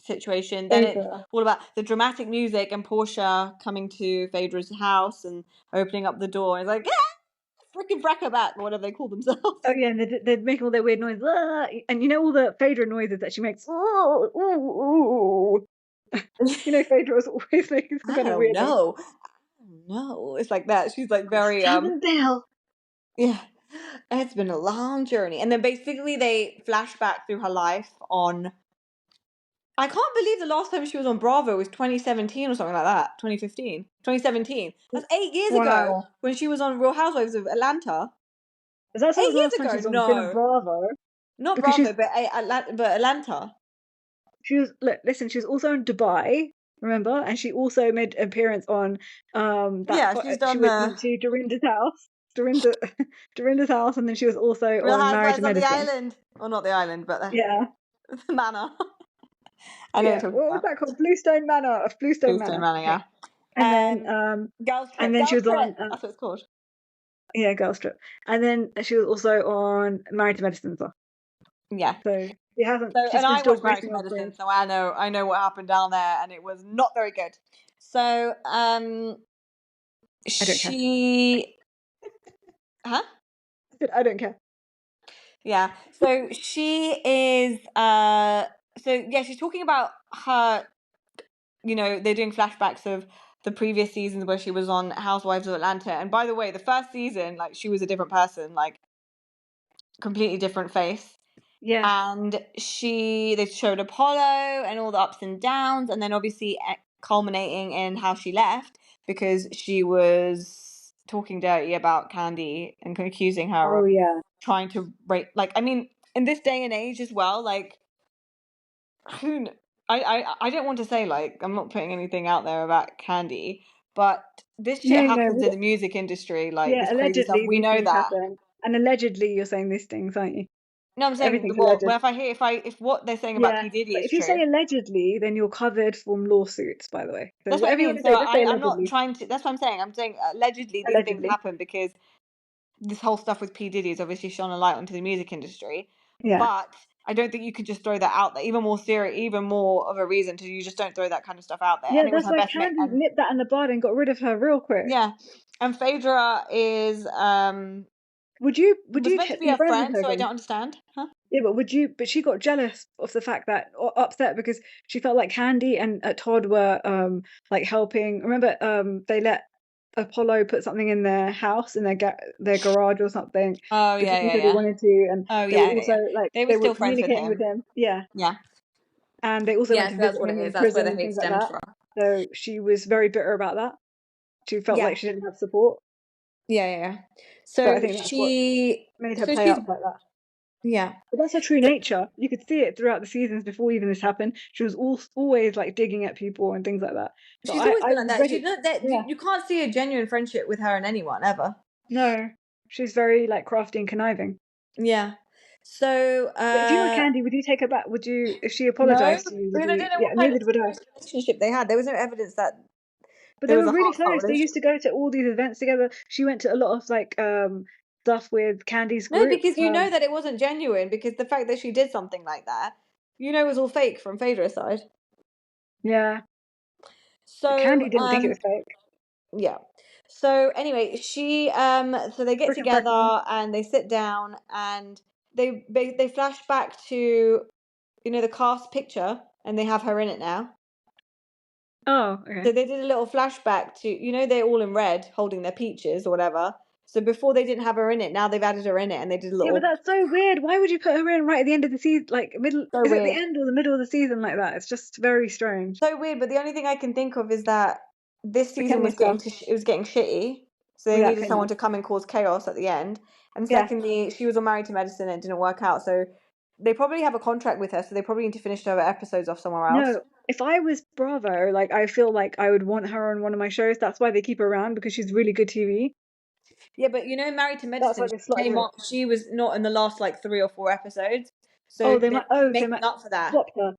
situation. Then it's Phaedra. all about the dramatic music and Porsha coming to Phaedra's house and opening up the door. And it's like, yeah, freaking Brackabat, or whatever they call themselves. Oh yeah, and they'd make all their weird noises. And you know all the Phaedra noises that she makes. Ooh, ooh, ooh. You know Phaedra's always making some I kind of don't weird noise. know. No, it's like that. She's like very Bell. yeah. It's been a long journey. And then basically they flash back through her life on I can't believe the last time she was on Bravo was 2017 or something like that. 2015. 2017. That's 8 years ago Wow. when she was on Real Housewives of Atlanta. Is that 8 the years last time ago? she's been on No. Bravo? Not Because Bravo, but Atlanta. she was listen, she was also in Dubai, remember? And she also made an appearance on She's done she went to Dorinda's house. Dorinda's house, and then she was also Real on Married to Housewives of the Medicine. Island. Well, not the island, but Yeah. the manor. I know what Yeah. you're talking What was about. that called? Bluestone Manor of Bluestone Bluestone Manor. Manor, yeah. And Girls Trip. and then she Girls was on Trip. That's what it's called. yeah, Girls Trip. And then she was also on Married to Medicine as well. Yeah. So she's And been I still watched Married to gracing our Medicine, screens. so I know what happened down there, and it was not very good. So I don't care. she, huh? I don't care. Yeah. So she is. So yeah, she's talking about her. You know, they're doing flashbacks of the previous seasons where she was on Housewives of Atlanta. And by the way, the first season, like she was a different person, like completely different face. Yeah. And they showed Apollo and all the ups and downs, and then obviously culminating in how she left because she was talking dirty about Candy and accusing her of trying to rape. Like, I mean, in this day and age as well, like, I don't want to say, like, I'm not putting anything out there about Candy, but this shit happens in the music industry, like this crazy stuff. Allegedly We these know things that. happen, and allegedly you're saying these things, aren't you? No, I'm saying Everything's what alleged. if what they're saying about P Diddy but is if you true. say allegedly, then you're covered from lawsuits. By the way, so That's what I whatever you want mean. to So say, just say I'm not allegedly. trying to. That's what I'm saying. I'm saying allegedly these things Allegedly. happen because this whole stuff with P Diddy has obviously shone a light onto the music industry. Yeah. But I don't think you could just throw that out there. Even more of a reason to you just don't throw that kind of stuff out there. Yeah, And it was that's her why best mate. Candy nipped that in the bud and got rid of her real quick. Yeah, and Phaedra is Would you meant to be be a friends friend, with her so I again? don't understand, huh? Yeah, but she got jealous of the fact that, or upset because she felt like Candy and Todd were like helping. Remember, they let Apollo put something in their house, in their garage or something, Oh because yeah, he yeah, said he yeah. wanted to, and Oh they were yeah, also yeah. like They were they were still friends with communicating with him. him. Yeah. Yeah. and they also went Yeah, to so that's visit what it him in is. That's where prison the and hate things like stems that. from. So she was very bitter about that. She felt like she didn't have support. Yeah. So I So think that's what made her play she's up like that. yeah. But that's her true nature. You could see it throughout the seasons before even this happened. She was always like digging at people and things like that. So She's always I been like was that. ready. She's not that Yeah. you can't see a genuine friendship with her and anyone ever. No, she's very like crafty and conniving. Yeah. So But if you were Candy, would you take her back? Would you, if she no, apologized to you, would because I you? don't know Yeah, what kind neither of would I. relationship they had. There was no evidence that But there they was were a really heartfelt close. They used relationship. to go to all these events together. She went to a lot of like stuff with Candy's No, group. because you know that it wasn't genuine because the fact that she did something like that, was all fake from Phaedra's side. Yeah. But So Candy didn't think it was fake. yeah. So anyway, so they get Freaking pregnant. together and they sit down and they flash back to the cast picture and they have her in it now. Oh, So okay. they did a little flashback to they're all in red holding their peaches or whatever. So before they didn't have her in it, now they've added her in it and they did a Yeah, but little that's so weird. Why would you put her in right at the end of the season, like middle? so Is it the weird. end or the middle of the season like that? It's just very strange. So weird, but the only thing I can think of is that this The season Kenya was getting stuff it was getting shitty, so they without needed Kenya. someone to come and cause chaos at the end. And Yeah. secondly, she was on Married to Medicine and it didn't work out, so they probably have a contract with her, so they probably need to finish her episodes off somewhere else. No, if I was Bravo, like I feel like I would want her on one of my shows. That's why they keep her around, because she's really good TV. Yeah, but Married to That's Medicine, why they slotted came her. on. She was not in the last like 3 or 4 episodes, so Oh, they they're might. Oh, they making might up for that. swap her.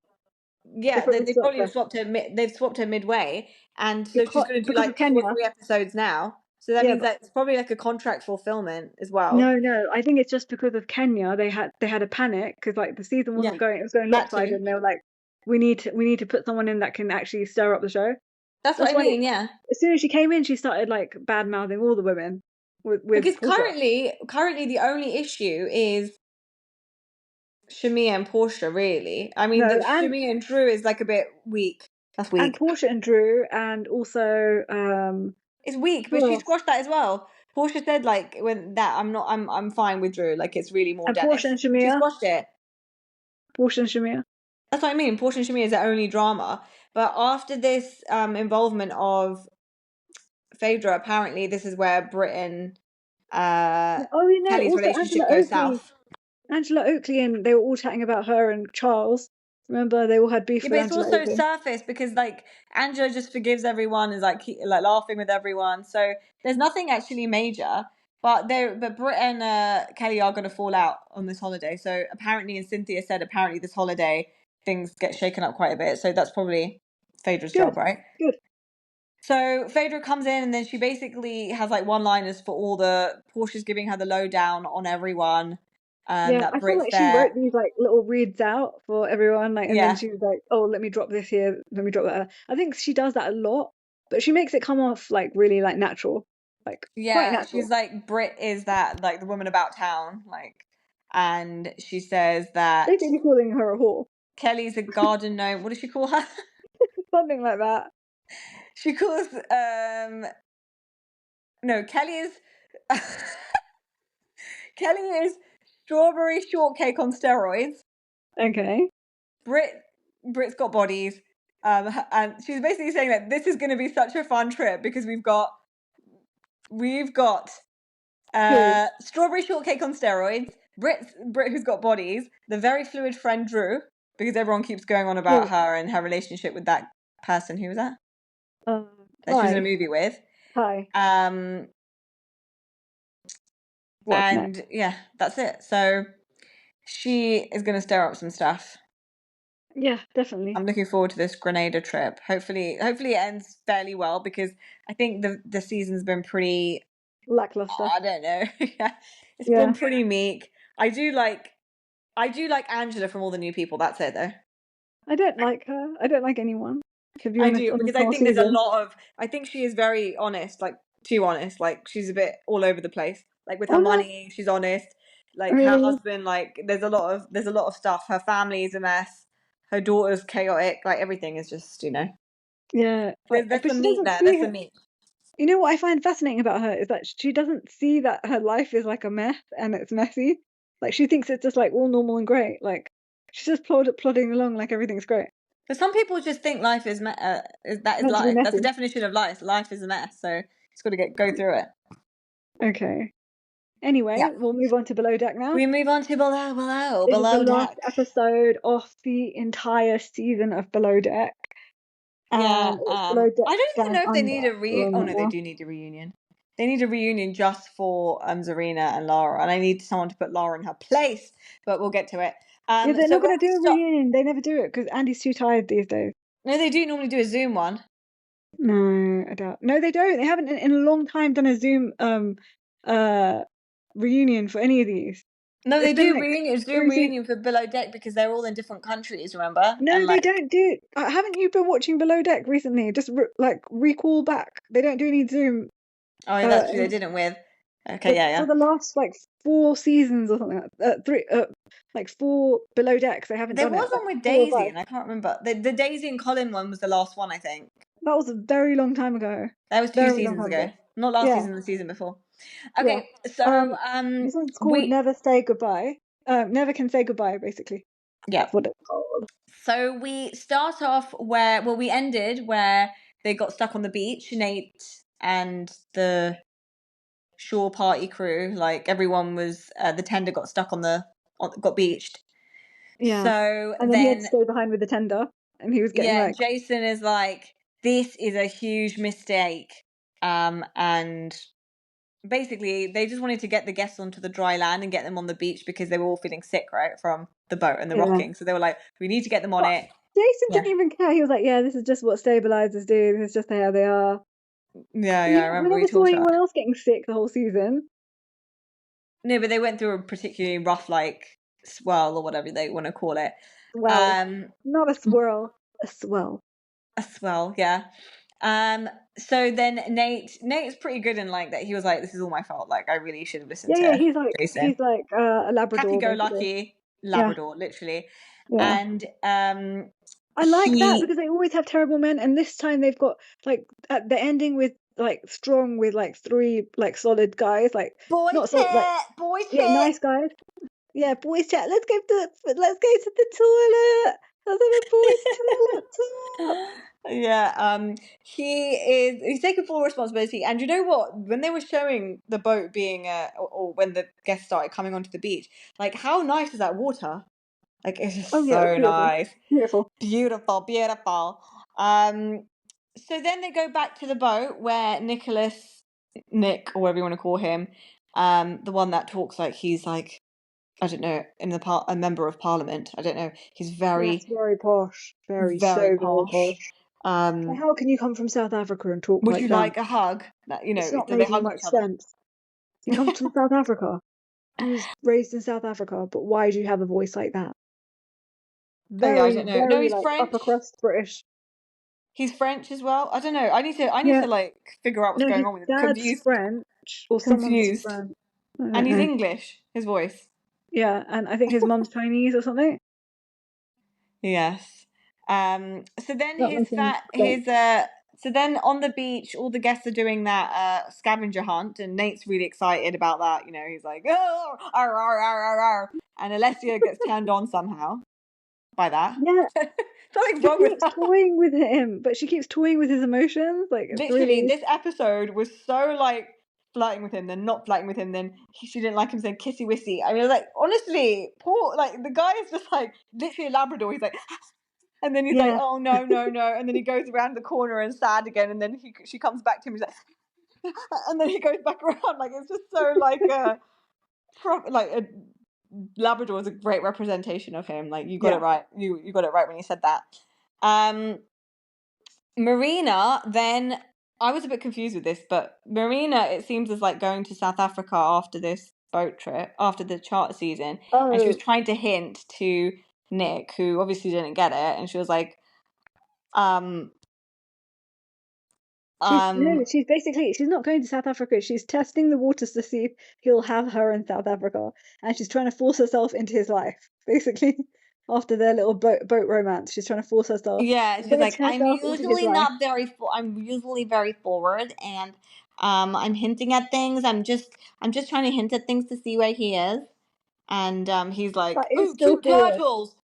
They Yeah, probably they swapped probably her swapped her. They've swapped her midway, and so she's going to do because of like 2 or Kenya. 3 episodes now. So that Yeah, means but that it's probably like a contract fulfillment as well. no. I think it's just because of Kenya. They had a panic because like the season Yeah, wasn't going. It was going that lopsided, too. and they were like, we need to put someone in that can actually stir up the show. That's what That's I why mean. Yeah, as soon as she came in, she started like bad mouthing all the women because with Porsha. currently the only issue is Shamea and Porsha. Really, I mean, No, the Shamea and Drew is like a bit weak. That's and weak. Porsha and Drew, and also It's weak, but who she else? squashed that as well. Porsha said like when that I'm fine with Drew. Like it's really more And Porsha Dennis. and She Shamea. squashed it. Porsha and Shamea. That's what I mean. Porsha and Shamea is the only drama. But after this involvement of Phaedra, apparently this is where Brit and Oh, you know, Kelly's also relationship goes south. Angela Oakley, and they were all chatting about her and Charles. Remember, they all had beef Yeah, with but it's Angela also Oakley. surface because like Angela just forgives everyone, is like like laughing with everyone. So there's nothing actually major. But Brit and Kelly are going to fall out on this holiday. So apparently, and Cynthia said apparently this holiday things get shaken up quite a bit. So that's probably Phaedra's Good, job, right? good. So Phaedra comes in and then she basically has like one-liners for all the Portia's giving her the lowdown on everyone. Yeah, That I feel Brit's like she there. wrote these like little reads out for everyone, like, and then Yeah, she was like, "Oh, let me drop this here, let me drop that." I think she does that a lot, but she makes it come off like really like natural, like quite yeah. She's natural. like Brit is that like the woman about town, like, and she says that Basically calling her a whore, Kelly's a garden gnome. What does she call her? something like that. She calls no, Kelly is Kelly is strawberry shortcake on steroids. Okay. Brit's got bodies. And she's basically saying that this is going to be such a fun trip because we've got strawberry shortcake on steroids, Brit who's got bodies, the very fluid friend Drew, because everyone keeps going on about her and her relationship with that person. Who was that? That she was in a movie with. Hi. What's next? And yeah, that's it. So she is going to stir up some stuff. Yeah, definitely. I'm looking forward to this Grenada trip. Hopefully it ends fairly well because I think the season's been pretty Lackluster. I don't know. Yeah. It's been pretty meek. I do like Angela from All the New People. That's it though. I don't like her. I don't like anyone, to be I honest, do on this because I whole think there's a season. lot of I think she is very honest, like too honest. Like she's a bit all over the place. Like with her Oh no, money, she's honest. Like her really? husband, like there's a lot of stuff. Her family is a mess. Her daughter's chaotic. Like everything is just, Yeah, like, there's but some she meat doesn't there. see There's her. some meat. You know what I find fascinating about her is that she doesn't see that her life is like a mess and it's messy. Like she thinks it's just like all normal and great. Like She's just plodding along like everything's great. But some people just think life is Meant to be life. That's the messy. definition of life. Life is a mess, so it's got to go through it. Okay. Anyway, we'll move on to Below Deck now. We move on to Below This is the Deck. last episode of the entire season of Below Deck. Yeah, Below Deck I don't even know if they need a reunion. Oh no, they do need a reunion. They need a reunion just for Tzarina and Lara, and I need someone to put Lara in her place. But we'll get to it. Yeah, they're not going to do a reunion. They never do it because Andy's too tired these days. No, they do normally do a Zoom one. No, I doubt. No, they don't. They haven't in a long time done a Zoom reunion for any of these. No, they do Zoom reunion for Below Deck because they're all in different countries. Remember? No, they don't do. Haven't you been watching Below Deck recently? Just recall back. They don't do any Zoom. Oh, yeah, that's true. They didn't with. Okay, yeah. For the last 4 seasons or something, 3, 4 Below Decks, they haven't done it. There was one with Daisy, and I can't remember. The Daisy and Colin one was the last one, I think. That was a very long time ago. That was 2 seasons ago. Not last season, the season before. Okay, so this one's called Never Say Goodbye. Never Can Say Goodbye, basically. Yeah. That's what it's called. So we start off we ended where they got stuck on the beach, Nate and the shore party crew, like everyone was, the tender got stuck got beached. Yeah. So and then he had to stay behind with the tender, and he was getting Jason is like, this is a huge mistake, and basically they just wanted to get the guests onto the dry land and get them on the beach because they were all feeling sick, right, from the boat and the rocking. So they were like, we need to get them on it. Jason didn't even care. He was like, yeah, this is just what stabilizers do. This is just how they are. Yeah, I remember we never saw anyone else getting sick the whole season. No, but they went through a particularly rough, swirl or whatever they want to call it. Well, not a swirl, a swell. A swell, yeah. So then Nate's pretty good in that. He was like, this is all my fault. Like, I really should have listened to Jason. He's like a Labrador. Happy-go-lucky Labrador, literally. Yeah. And I like that because they always have terrible men, and this time they've got the ending with strong with 3 solid guys, boys chat, boys chat, nice guys. Yeah, boys chat. Let's go to the toilet. Let's have a boys toilet. Yeah, he's taking full responsibility. And you know what? When they were showing the boat being or when the guests started coming onto the beach, how nice is that water? It's just so nice. Beautiful. So then they go back to the boat where Nick, or whatever you want to call him, the one that talks like he's I don't know, a member of parliament. I don't know. He's very posh. Very posh. How can you come from South Africa and talk like that? Would you like a hug? It's not making much sense. He comes from South Africa. He was raised in South Africa, but why do you have a voice like that? I don't know. No, he's French. Upper crust British. He's French as well. I don't know. I need to figure out what's going on with him. Confused. French or confused. French. And he's English. His voice. Yeah, and I think his mum's Chinese or something. Yes. So then so then on the beach, all the guests are doing that scavenger hunt, and Nate's really excited about that. He's like, oh, arr, arr, arr, arr, arr. And Alicia gets turned on somehow by that. Yeah. Something's wrong with her. Toying with him, but she keeps toying with his emotions. Literally, this episode was so flirting with him, then not flirting with him, then she didn't like him saying kissy wissy. I mean, honestly, poor, the guy is just literally a Labrador. He's like, and then he's like, oh no, and then he goes around the corner and sad again, and then she comes back to him, he's like, and then he goes back around. It's just so a Labrador is a great representation of him. You got it right. You got it right when you said that. Marina then. I was a bit confused with this, but Marina, it seems, is going to South Africa after this boat trip, after the charter season. Oh. And she was trying to hint to Nick, who obviously didn't get it, and she was like, she's not going to South Africa. She's testing the waters to see if he'll have her in South Africa, and she's trying to force herself into his life, basically. After their little boat romance, she's trying to force herself. Yeah, she's like, I'm usually very forward, and I'm hinting at things. I'm just trying to hint at things to see where he is. And he's like, oh, cute turtles.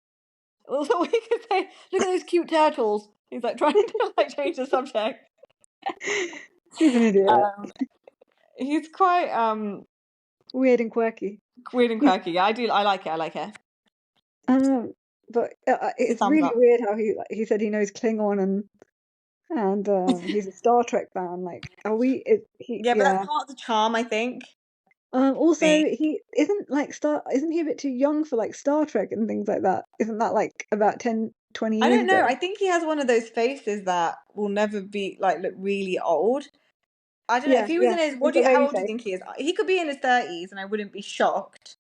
Also, we could say, look at those cute turtles. He's like trying to like change the subject. He's an idiot. He's quite Weird and quirky. weird and quirky. Yeah, I like it. I like it. But it's Thumbs really up. weird how he said he knows Klingon and he's a Star Trek fan. Like, are we? Yeah, but that's part of the charm, I think. Also, he isn't isn't he a bit too young for like Star Trek and things like that? Isn't that like about 10, 20 years I don't know. ago? I think he has one of those faces that will never be like look really old. I don't know if he was in his. He's got How baby old do you face. think he is? He could be in his 30s, and I wouldn't be shocked.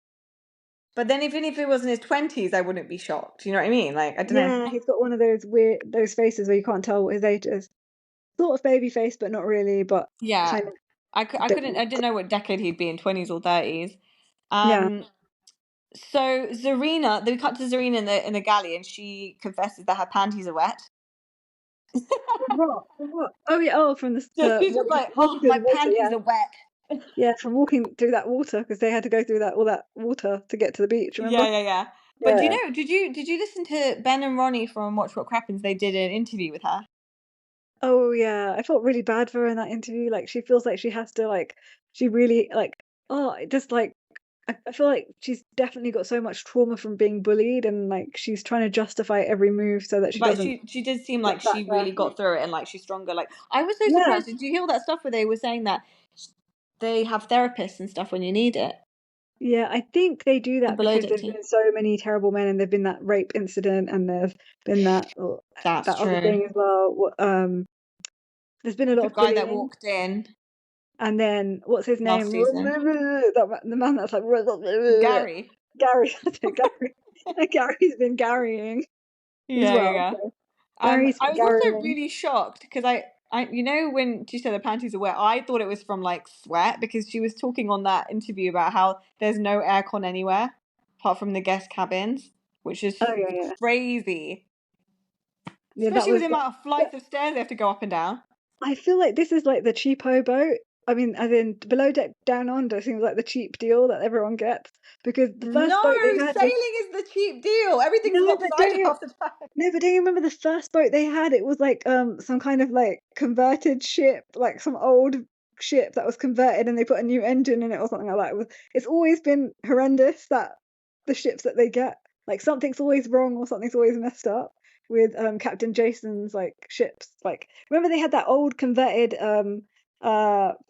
But then, even if he was in his 20s, I wouldn't be shocked. You know what I mean? Like, I don't know. Yeah, he's got one of those faces where you can't tell what his age is. Sort of baby face, but not really. But Yeah, kind of. I didn't know what decade he'd be in, 20s or 30s. Yeah. So Tzarina, they cut to Tzarina in the galley, and she confesses that her panties are wet. What? Oh yeah. Oh, from She's just like, oh, my panties are wet. Yeah, from walking through that water because they had to go through all that water to get to the beach. Remember? Yeah. But you know, did you listen to Ben and Ronnie from Watch What Crappens? They did an interview with her. Oh yeah, I felt really bad for her in that interview. Like she feels like she has to she really I feel like she's definitely got so much trauma from being bullied and like she's trying to justify every move so that she doesn't. She did seem like she really got through it and like she's stronger. Like I was so Yeah. surprised. Did you hear all that stuff where they were saying that they have therapists and stuff when you need it? Yeah, I think they do that because there's been so many terrible men and there've been that rape incident and there's been that other thing as well. There's been a lot of bullying. The guy that walked in. And then what's his name? The man that's like Gary. Gary. Gary's been Garying. Yeah. So I was also really shocked because I you know when she said the panties are wet, I thought it was from like sweat because she was talking on that interview about how there's no aircon anywhere apart from the guest cabins, which is crazy. Especially with the amount of flights of stairs they have to go up and down. I feel like this is like the cheapo boat. I mean, as in Below Deck Down Under seems like the cheap deal that everyone gets because the first boat they had sailing is the cheap deal. Everything's lopsided half the time. No, but don't you remember the first boat they had? It was like some kind of like converted ship, like some old ship that was converted and they put a new engine in it or something like that. It's always been horrendous that the ships that they get, like something's always wrong or something's always messed up with Captain Jason's like ships. Like remember they had that old converted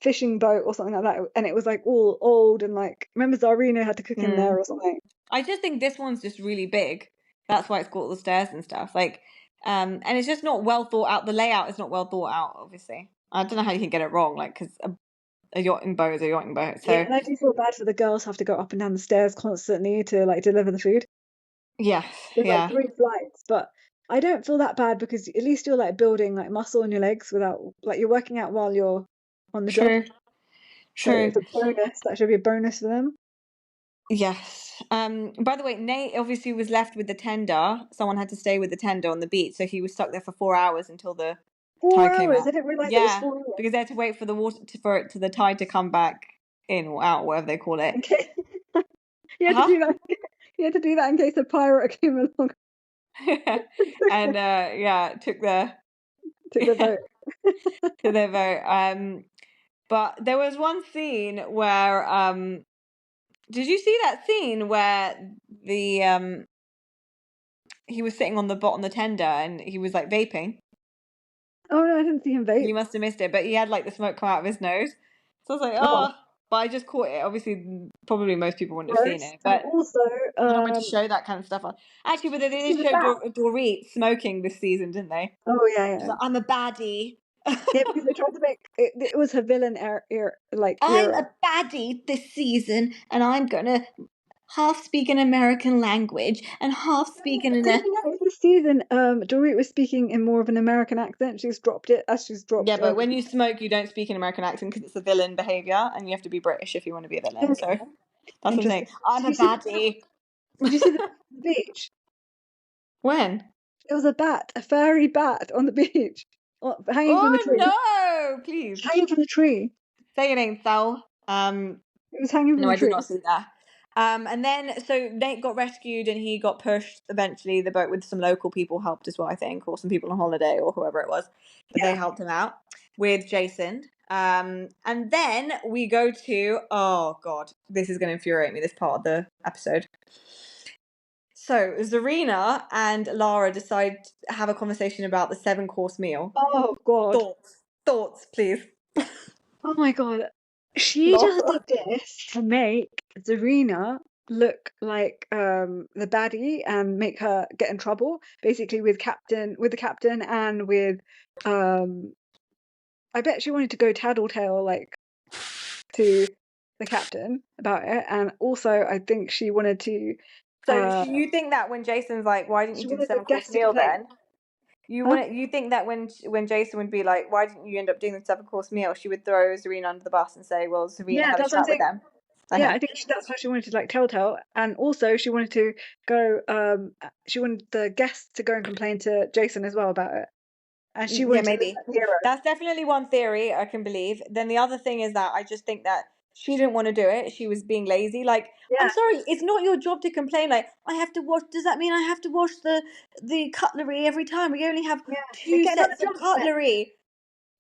fishing boat or something like that and it was like all old and like remember Tzarina had to cook in there or something. I just think this one's just really big. That's why it's got all the stairs and stuff. Like and it's just not well thought out. The layout is not well thought out, obviously. I don't know how you can get it wrong, like because a yachting boat is a yachting boat. So and I do feel bad for the girls who have to go up and down the stairs constantly to like deliver the food. Yes, there's like 3 flights, but I don't feel that bad because at least you're like building like muscle in your legs without like you're working out while you're on the job. So it's a bonus. That should be a bonus for them. Yes. By the way, Nate obviously was left with the tender. Someone had to stay with the tender on the beach, so he was stuck there for 4 hours until the tide came out. I didn't realise it was 4 hours. Because they had to wait for the water to the tide to come back in or out, whatever they call it. Okay. You had to do that. You had to do that in case a pirate came along. And took the boat. to their boat. But there was one scene where did you see that scene where the he was sitting on the tender and he was like vaping? Oh no, I didn't see him vape. You must have missed it, but he had like the smoke come out of his nose. So I was like, but I just caught it. Obviously, probably most people wouldn't have seen it. But also, they're not meant to show that kind of stuff on. Actually, but they did show Dorit smoking this season, didn't they? Oh yeah. She's like, I'm a baddie. Yeah, because they tried to make it was her villain I'm a baddie this season, and I'm gonna half speak an American language and half speak in this season. Dorit was speaking in more of an American accent. She's dropped it as she's dropped. Yeah, but when you smoke, you don't speak an American accent because it's a villain behavior, and you have to be British if you want to be a villain. Okay. So that's what I'm saying. I'm a baddie. Did you see the beach? When? It was a furry bat on the beach. Hanging from the tree. Oh no! Please. Hanging from the tree. Say it ain't so. It was hanging from the tree. No, I did not see that. And then, so Nate got rescued and he got pushed eventually, the boat with some local people helped as well, I think, or some people on holiday or whoever it was. But they helped him out with Jason. And then we go to, oh God, this is going to infuriate me, this part of the episode. So Tzarina and Lara decide to have a conversation about the 7-course meal. Oh God. Thoughts, please. Oh my God. She just did this to make Tzarina look like the baddie and make her get in trouble, basically with the captain and with I bet she wanted to go tattletale like to the captain about it, and also I think she wanted to So you think that when Jason's like, why didn't you do the 7-course meal then? You think that when Jason would be like, why didn't you end up doing the 7-course meal, she would throw Tzarina under the bus and say, well, Tzarina had a chat with them. Yeah, I think that's how she wanted to like telltale, and also she wanted to go. She wanted the guests to go and complain to Jason as well about it, and she wanted maybe. to be the hero. That's definitely one theory I can believe. Then the other thing is that I just think that she didn't want to do it. She was being lazy. Like, I'm sorry, it's not your job to complain. Like, I have to wash. Does that mean I have to wash the cutlery every time? We only have 2 sets of cutlery.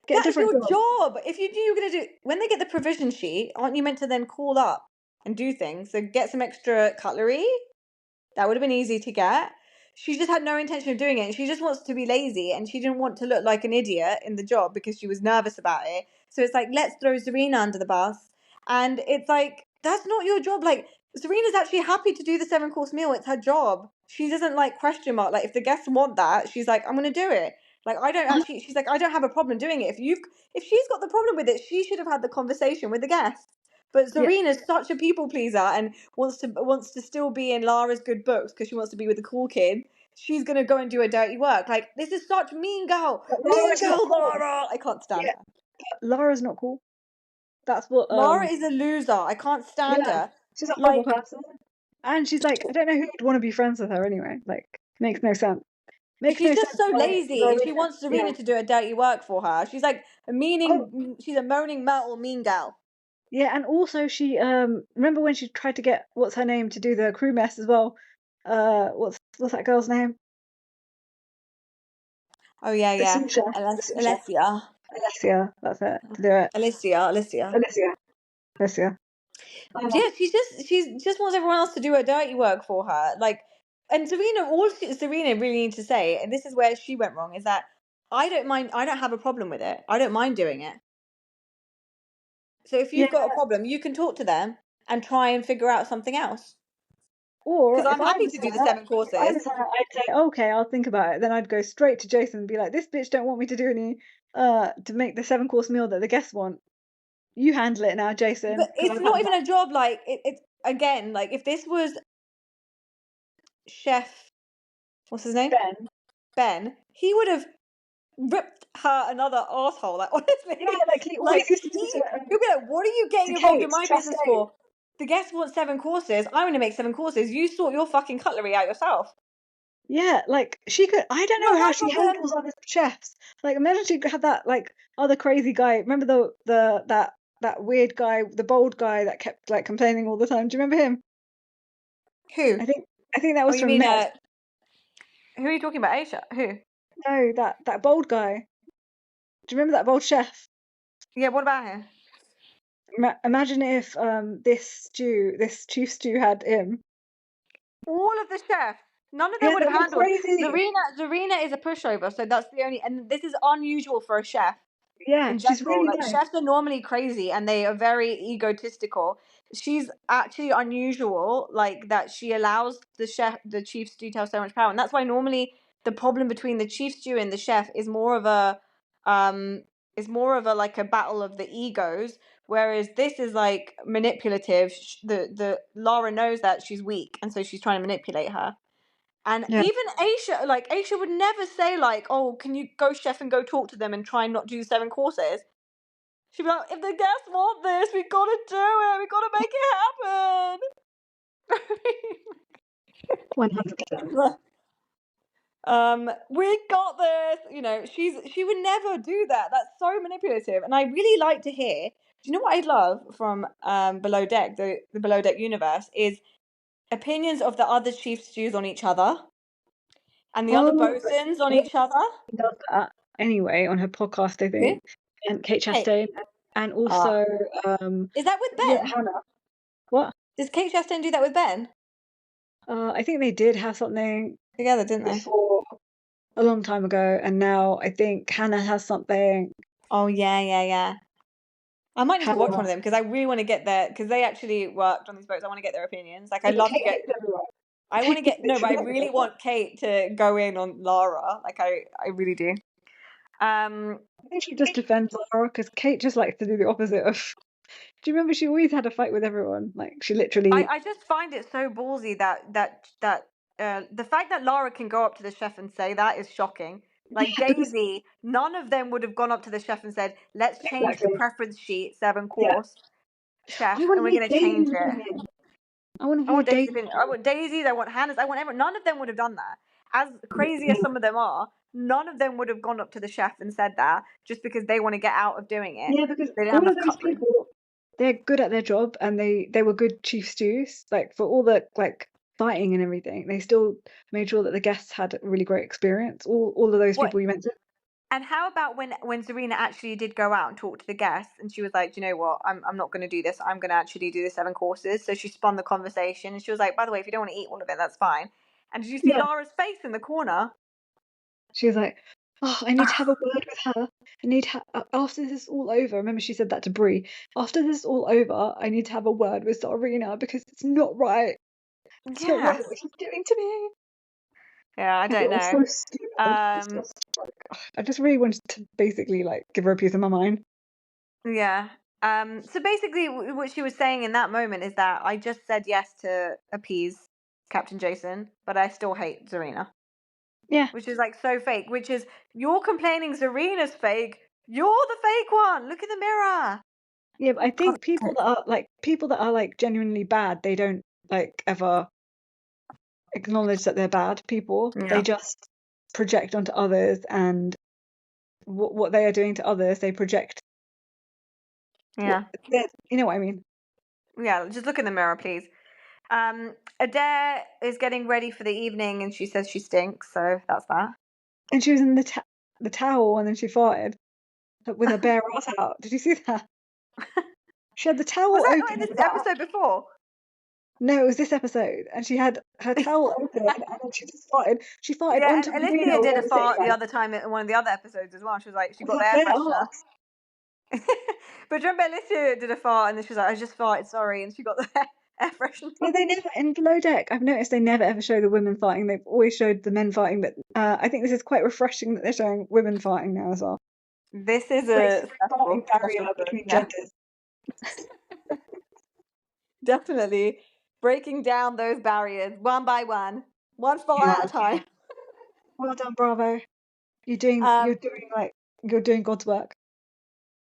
That's your job. If you do, you're going to do. When they get the provision sheet, aren't you meant to then call up and do things? So get some extra cutlery. That would have been easy to get. She just had no intention of doing it. She just wants to be lazy, and she didn't want to look like an idiot in the job because she was nervous about it. So it's like, let's throw Tzarina under the bus. And it's like, that's not your job. Like, Tzarina's actually happy to do the 7-course meal. It's her job. She doesn't like question mark. Like, if the guests want that, she's like, I'm going to do it. Like, I don't actually, she's like, I don't have a problem doing it. If she's got the problem with it, she should have had the conversation with the guests. But Tzarina's such a people pleaser and wants to still be in Lara's good books because she wants to be with the cool kid. She's gonna go and do her dirty work. Like, this is such mean girl, Lara. I can't stand her. Lara's not cool. That's what. Lara is a loser. I can't stand her. She's a horrible person, and she's like, I don't know who would want to be friends with her anyway. Like, makes no sense. She's just so lazy, and she wants Tzarina to do her dirty work for her. She's like she's a moaning metal mean girl. Yeah, and also she remember when she tried to get what's her name to do the crew mess as well. What's that girl's name? Oh yeah. Alicia, that's it. To do it. Alicia. Yeah, she just wants everyone else to do her dirty work for her. Like, and Tzarina really needs to say, and this is where she went wrong, is that I don't have a problem with it. I don't mind doing it. So if you've got a problem, you can talk to them and try and figure out something else. Or because I'm happy to do the 7 courses. I'd say, okay, I'll think about it. Then I'd go straight to Jason and be like, this bitch don't want me to do any to make the 7-course meal that the guests want. You handle it now, Jason. But it's not even a job. Like, it's again, like, if this was Chef, what's his name? Ben. He would have ripped her another asshole. Like, honestly, he'd be like, "What are you getting involved in my business for? The guests want 7 courses. I'm going to make 7 courses. You sort your fucking cutlery out yourself." Yeah, like, she could. I don't know how she handles other chefs. Like, imagine she had that like other crazy guy. Remember that weird guy, the bold guy that kept like complaining all the time. Do you remember him? Who? I think that was from Ned. Who are you talking about? Aisha? Who? No, that bold guy. Do you remember that bold chef? Yeah, what about him? Imagine if this chief stew had him. All of the chefs. None of them would have handled. Tzarina is a pushover, so that's the only. And this is unusual for a chef. Yeah, she's really nice. Chefs are normally crazy and they are very egotistical. She's actually unusual, like that she allows the chief stew to have so much power, and that's why normally the problem between the chief stew and the chef is more of a like a battle of the egos, whereas this is like manipulative. The Lara knows that she's weak, and so she's trying to manipulate her. And even Aisha would never say like, "Oh, can you go chef and go talk to them and try and not do 7 courses?" She'd be like, "If the guests want this, we gotta do it. We gotta make it happen." 100%. We got this. You know, she would never do that. That's so manipulative. And I really like to hear Do you know what I love from Below Deck, the Below Deck universe, is opinions of the other chief stews on each other and the other bosuns on each other. She does that anyway on her podcast, I think. And Kate Chastain, and also is that with Ben? Yeah, Hannah. What? Does Kate Chastain do that with Ben? I think they did have something together, didn't they? Before, a long time ago, and now I think Hannah has something. Oh yeah. I might need to watch one of them because I really want to get their, because they actually worked on these boats. I want to get their opinions. Like I love to get. I want to get no, but I really want Kate to go in on Lara. Like I really do. I think she just defends Lara because Kate just likes to do the opposite of. Do you remember she always had a fight with everyone? Like she literally. I just find it so ballsy that the fact that Lara can go up to the chef and say that is shocking. Like Daisy, none of them would have gone up to the chef and said, "Let's change the preference sheet 7-course, chef, and we're going to change it." I want to hear Daisy. I want Daisy's. I want Hannah's. I want everyone. None of them would have done that. As crazy as some of them are, none of them would have gone up to the chef and said that just because they want to get out of doing it. Yeah, because all of those people, they're good at their job and they were good chief stews. Like for all the like fighting and everything, they still made sure that the guests had a really great experience. All of those people you mentioned. And how about when Tzarina actually did go out and talk to the guests, and she was like, you know what, I'm not going to do this. I'm going to actually do the 7 courses. So she spun the conversation, and she was like, by the way, if you don't want to eat all of it, that's fine. And did you see Lara's face in the corner? She was like, oh, I need to have a word with her. I need after this is all over. Remember, she said that to Brit. After this is all over, I need to have a word with Tzarina because it's not right. It's not right what she's doing to me. Yeah, I don't know. So stupid. I just really wanted to basically like give her a piece of my mind. Yeah. So basically, what she was saying in that moment is that I just said yes to appease Captain Jason, but I still hate Tzarina. Yeah. Which is like so fake. Which is, you're complaining Tzarina's fake. You're the fake one. Look in the mirror. Yeah, but I think people that are like genuinely bad, they don't like ever acknowledge that they're bad people. Yeah. They just project onto others, and what they are doing to others, they project. Yeah. You know what I mean? Yeah, just look in the mirror, please. Adair is getting ready for the evening, and she says she stinks, so that's that. And she was in the towel, and then she farted with her bare ass out. Did you see that? She had the towel open. Was that open. not in this episode before? No, it was this episode, and she had her towel open, and then she just farted. She farted onto Alicia Marina. Did a fart the other time in one of the other episodes as well. She was like, she got the air freshener. But do you remember Alicia did a fart, and then she was like, I just farted, sorry, and she got the air freshener. Yeah, they never, in Below Deck, I've noticed they never ever show the women farting. They've always showed the men farting, but I think this is quite refreshing that they're showing women farting now as well. This is a farting barrier between genders. Definitely breaking down those barriers one by one fart at a time. Well done, bravo! You're doing God's work.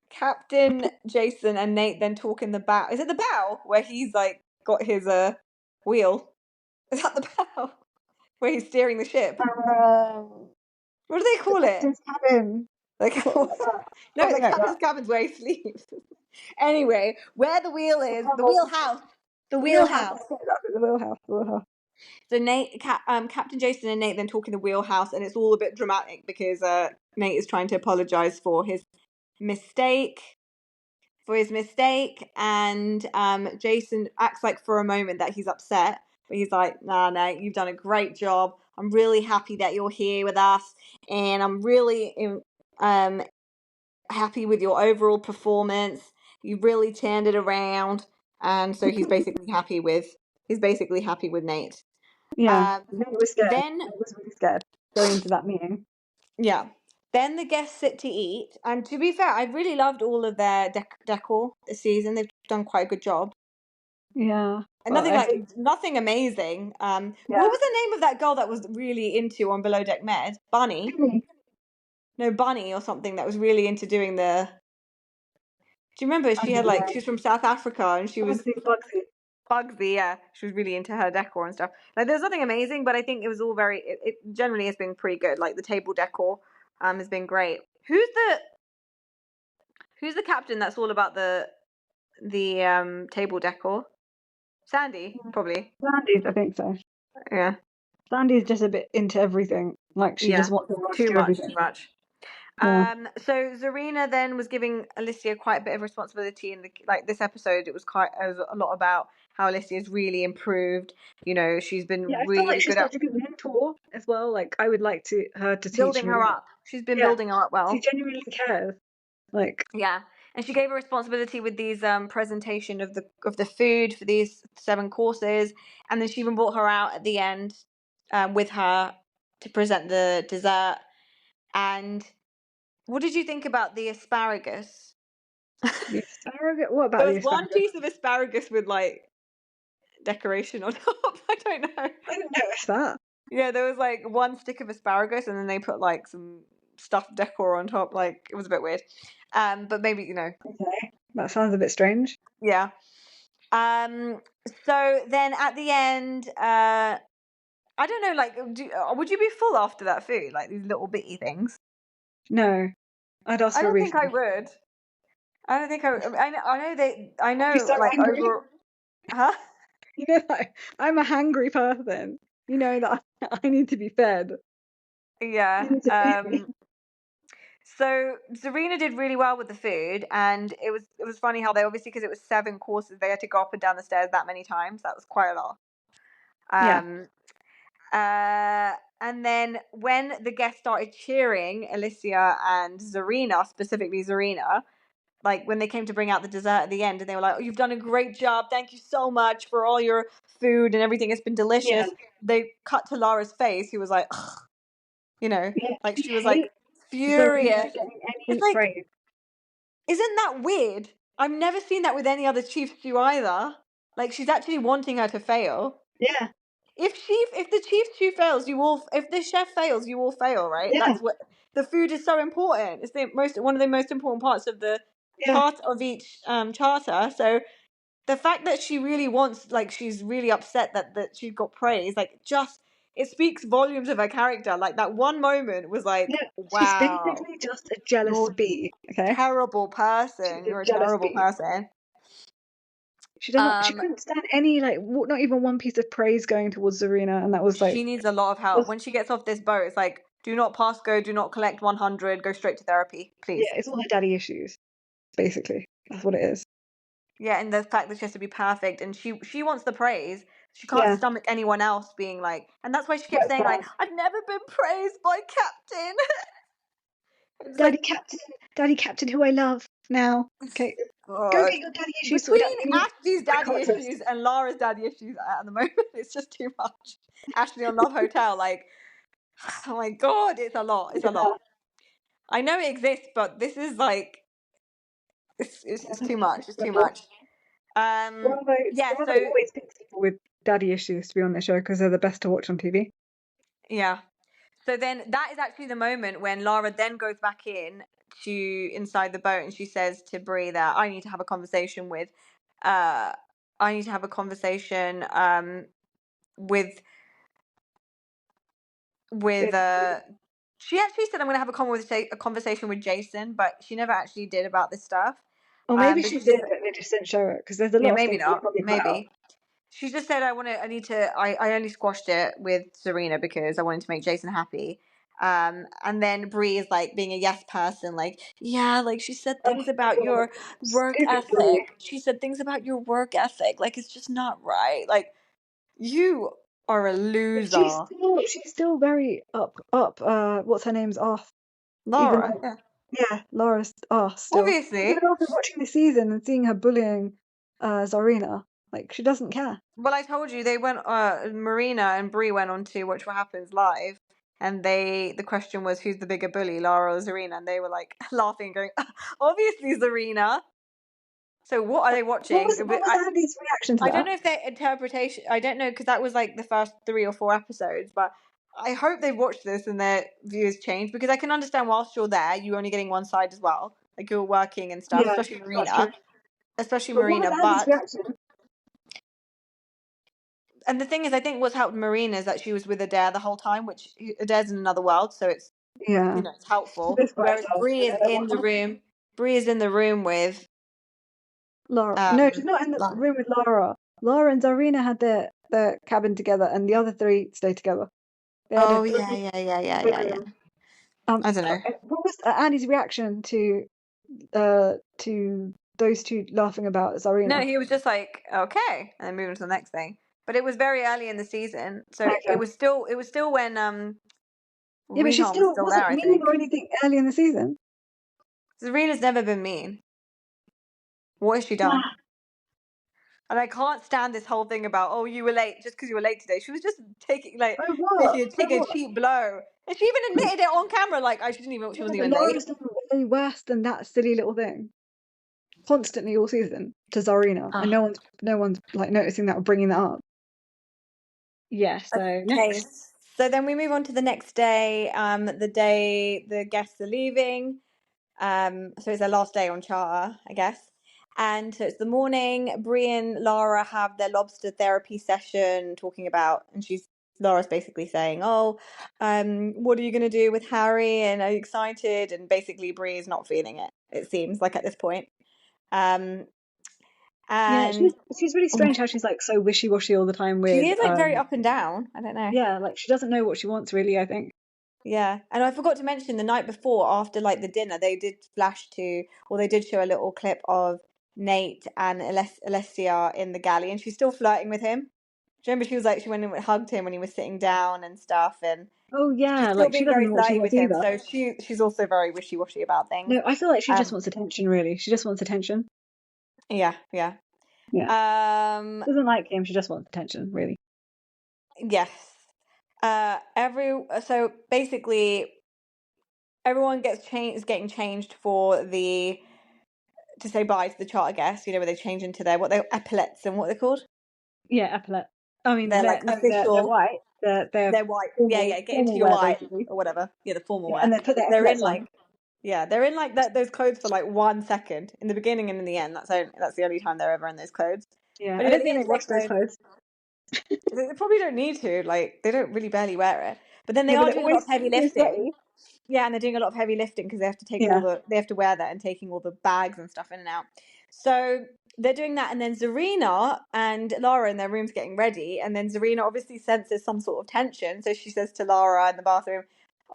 Captain Jason and Nate then talk in the bow. Is it the bow where he's like got his wheel? Is that the bow where he's steering the ship? What do they call it? Captain's cabin. No, the captain's cabin's where he sleeps. Anyway, where the wheel is, the wheelhouse. The wheelhouse. The wheelhouse. So Captain Jason and Nate then talk in the wheelhouse, and it's all a bit dramatic because Nate is trying to apologize for his mistake, and Jason acts like for a moment that he's upset, but he's like, nah, Nate, you've done a great job. I'm really happy that you're here with us, and I'm really happy with your overall performance. You really turned it around, and so he's basically happy with Nate. Yeah, Nate was scared. Nate was really scared going into that meeting. Yeah. Then the guests sit to eat, and to be fair, I really loved all of their decor this season. They've done quite a good job. Yeah, and nothing amazing. What was the name of that girl that was really into on Below Deck Med? Bunny. No, Bunny or something that was really into doing the. Do you remember she had like she's from South Africa and she was Bugsy, yeah. She was really into her decor and stuff. Like there's nothing amazing, but I think it was all very. It generally has been pretty good. Like the table decor, has been great. Who's the captain? That's all about the table decor? Sandy, probably. Sandy's, I think so. Yeah. Sandy's just a bit into everything. Like she just wants to too do much, everything. too much. Yeah. So Tzarina then was giving Alicia quite a bit of responsibility in this episode. It was a lot about how Alicia's really improved. You know, she's been Yeah, I feel like really she's good at such a good mentor as well. Like I would like her to teach building me. her up. She's been Yeah. building her up well. She genuinely cares. Like Yeah, and she gave her responsibility with these presentation of the food for these 7 courses, and then she even brought her out at the end with her to present the dessert. And what did you think about the asparagus? the asparagus. What about There the was one asparagus? piece of asparagus with like decoration on top. I don't know. I didn't notice that. Yeah, there was like one stick of asparagus, and then they put like some stuffed decor on top. Like it was a bit weird. But maybe Okay, that sounds a bit strange. Yeah. So then at the end, I don't know, like, would you be full after that food? Like these little bitty things? No, I'd ask I for a don't think I refund. would. I don't think I would. I I'd be know, so like, angry. huh? You know, like, I'm a hangry person. You know that I need to be fed. Yeah. You need to feed me. So Tzarina did really well with the food, and it was funny how they obviously, because it was 7 courses, they had to go up and down the stairs that many times. That was quite a lot. Yeah. And then when the guests started cheering Alicia and Tzarina, specifically Tzarina, like when they came to bring out the dessert at the end, and they were like, "Oh, you've done a great job. Thank you so much for all your food and everything. It's been delicious." Yeah. They cut to Lara's face, who was like, "Ugh," Yeah. like She she was like hates Zarina furious. getting It's any like, praise. isn't that weird? I've never seen that with any other chief stew either. Like she's actually wanting her to fail. Yeah. If the chief stew fails, if the chef fails, you all fail, right? Yeah. That's what the food is so important. It's one of the most important parts of the Yeah. chart of each charter. So the fact that she really wants, like, she's really upset that she got praise, like, just it speaks volumes of her character. Like that one moment was like, Yeah. She's wow, basically just a jealous you're bee. a Okay. terrible She's person. a You're a jealous terrible bee. person. She couldn't stand any, like, not even one piece of praise going towards Zarina, and that was like. She needs a lot of help. When she gets off this boat, it's like, do not pass go, do not collect 100, go straight to therapy, please. Yeah, it's all her daddy issues, basically. That's what it is. Yeah, and the fact that she has to be perfect, and she wants the praise. She can't stomach anyone else being like, and that's why she kept saying like, "I've never been praised by Captain." It's Daddy Captain, who I love now. Okay, God. go get your daddy issues sorted out. Between Ashley's daddy issues and Lara's daddy issues at the moment, it's just too much. Ashley on Love Hotel, like, oh my God, it's a lot. It's a lot. I know it exists, but this is like, it's too much. It's too much. Bravo Yeah. So always picks people with daddy issues to be on their show because they're the best to watch on TV. yeah. So then that is actually the moment when Lara then goes back inside the boat, and she says to Brie that I need to have a conversation with with she actually said I'm going to have a conversation with Jason, but she never actually did about this stuff. Or maybe she did, but they just didn't show it because there's a lot of maybe things not. probably Maybe. She just said, I only squashed it with Tzarina because I wanted to make Jason happy. And then Brie is like being a yes person, like, yeah, like she said things about your work ethic. Brie. She said things about your work ethic. Like, it's just not right. Like, you are a loser. She's still very up. What's her name's off. Lara. Yeah, Laura's still. Obviously. Even after watching the season and seeing her bullying Tzarina, like she doesn't care. Well, I told you they went. Marina and Brie went on to Watch What Happens Live, and the question was who's the bigger bully, Lara or Tzarina, and they were like laughing, going, obviously Tzarina. So what are they watching? What was Andy's reaction to that? I don't know if their interpretation. I don't know because that was like the first 3 or 4 episodes, but I hope they've watched this and their views changed, because I can understand whilst you're there, you're only getting one side as well, like you're working and stuff, especially Marina. What was Andy's reaction? And the thing is, I think what's helped Marina is that she was with Adair the whole time, which Adair's in another world, so it's it's helpful. Whereas Brie is in the room. Brie is in the room with Lara. No, she's not in the Lara. room with Lara. Lara and Tzarina had their cabin together, and the other three stayed together. They had Oh a yeah. I don't know. What was Andy's reaction to those two laughing about No, Tzarina? he was just like, okay, and then moving to the next thing. But it was very early in the season, so Okay. it was still when Yeah, but she Rehan was still still wasn't there, I mean think. or anything early in the season. Zarina's never been mean. What has she done? And I can't stand this whole thing about, oh, you were late just because you were late today. She was just taking taking a cheap blow, and she even admitted it on camera. Like, she wasn't even late. Laura's done way worse than that silly little thing. Constantly all season to Tzarina, and no one's like noticing that or bringing that up. Yeah. So next. So then we move on to the next day. The day the guests are leaving. So it's their last day on charter, I guess. And so it's the morning. Bri and Lara have their lobster therapy session, talking about, and Lara's basically saying, "Oh, what are you going to do with Harry? And are you excited?" And basically, Bri is not feeling it. It seems like at this point. And Yeah, she's really strange how she's like so wishy-washy all the time with. She is like very up and down. I don't know. Yeah, like she doesn't know what she wants really, I think. Yeah, and I forgot to mention the night before, after like the dinner, they did they did show a little clip of Nate and Alicia in the galley, and she's still flirting with him. Do you remember she went and hugged him when he was sitting down and stuff, and oh yeah, she's still like she being doesn't very know what she flirty wants with him. either. So she's also very wishy-washy about things. No, I feel like she just wants attention. Really, she just wants attention. Yeah. Doesn't like him. She just wants attention. Really. Yes. So basically, everyone is getting changed to say bye to the charter guests, where they change into their epaulets and what they're called. Yeah, epaulette. I mean, they're like official. They're white. They're white. Formal, Get into your white basically. Or whatever. Yeah, the formal wear. And they put their they're in on. they're in those clothes for like 1 second in the beginning and in the end. That's the only time they're ever in those clothes. Yeah, but I don't think they wash those clothes. They probably don't need to. Like, they don't really barely wear it. But then they are doing a lot of heavy lifting. Yeah, and they're doing a lot of heavy lifting because they have to they have to wear that and taking all the bags and stuff in and out. So they're doing that, and then Tzarina and Lara in their rooms getting ready, and then Tzarina obviously senses some sort of tension, so she says to Lara in the bathroom,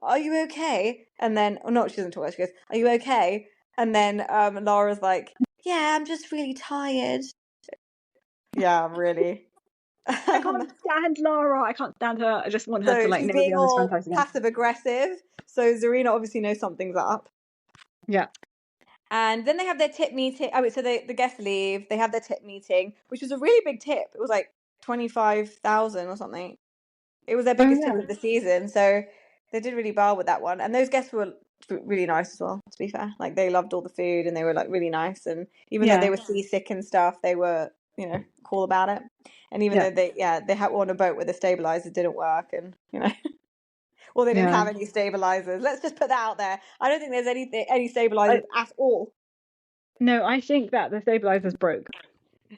"Are you okay?" And then, she doesn't talk. She goes, "Are you okay?" And then Lara's like, "Yeah, I'm just really tired." Yeah, really. I can't stand Lara. I can't stand her. I just want her to like never be on this franchise again. Passive aggressive. So Tzarina obviously knows something's up. Yeah. And then they have their tip meeting. So the guests leave. They have their tip meeting, which was a really big tip. It was like 25,000 or something. It was their biggest tip of the season. So they did really well with that one. And those guests were really nice as well, to be fair. Like, they loved all the food and they were like really nice. And even though they were seasick and stuff, they were, cool about it. And even though they had on a boat where the stabilizers didn't work, and well, they didn't have any stabilizers. Let's just put that out there. I don't think there's any stabilizers at all. No, I think that the stabilizers broke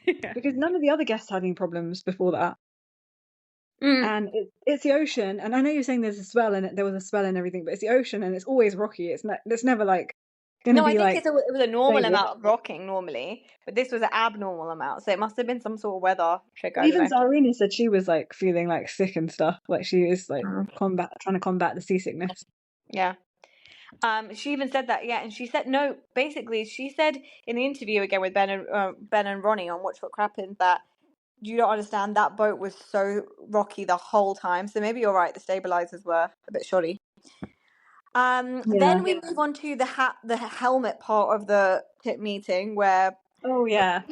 because none of the other guests had any problems before that. And it's the ocean, and I know you're saying there's a swell in it. There was a swell and everything, but it's the ocean, and it's always rocky. It's never like going to be like. No, I think it was a normal amount of rocking normally, but this was an abnormal amount, so it must have been some sort of weather trigger. Even Tzarina said she was like feeling like sick and stuff. Like, she is like trying to combat the seasickness. Yeah. She even said that, and she said no. Basically, she said in the interview again with Ben and Ronnie on Watch What Crappens that you don't understand, that boat was so rocky the whole time. So maybe you're right. The stabilizers were a bit shoddy. Then we move on to the helmet part of the tip meeting where who's gonna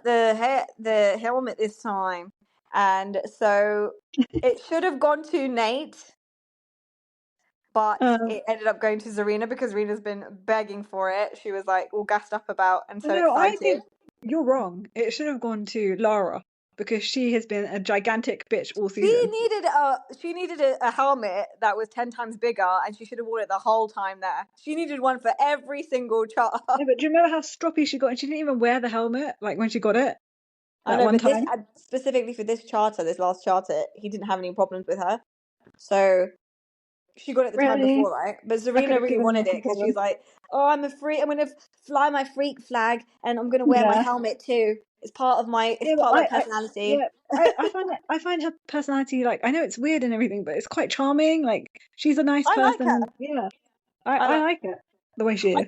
get the helmet this time, and so it should have gone to Nate, but it ended up going to Tzarina because Tzarina's been begging for it. She was like all gassed up about and so excited. I think you're wrong. It should have gone to Lara because she has been a gigantic bitch all season. She needed a helmet that was 10 times bigger, and she should have worn it the whole time there. She needed one for every single charter. Yeah, but do you remember how stroppy she got? And she didn't even wear the helmet like when she got it. I know, but this, specifically for this last charter, he didn't have any problems with her. So she got it the time Really? before, right? But I could Tzarina have really given her wanted it some because she's problems. like, oh, I'm going to fly my freak flag and I'm going to wear my Yeah. helmet too. It's part of my Yeah, but personality. I find her personality, like, I know it's weird and everything, but it's quite charming. Like, she's a nice I like her. person. Yeah, I I like. like it the way she is.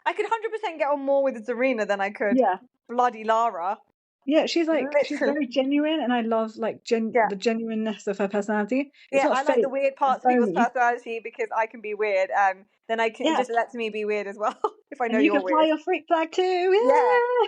I could 100% get on more with Tzarina than I could Yeah, bloody Lara. yeah, she's Literally. very genuine, and I love like Yeah. the genuineness of her personality. It's Yeah, not I like the fake weird and parts of people's phony. personality because I can be weird. Then it Yeah, just lets me be weird as well if I know and you you're can fly weird. your freak flag too. Yeah,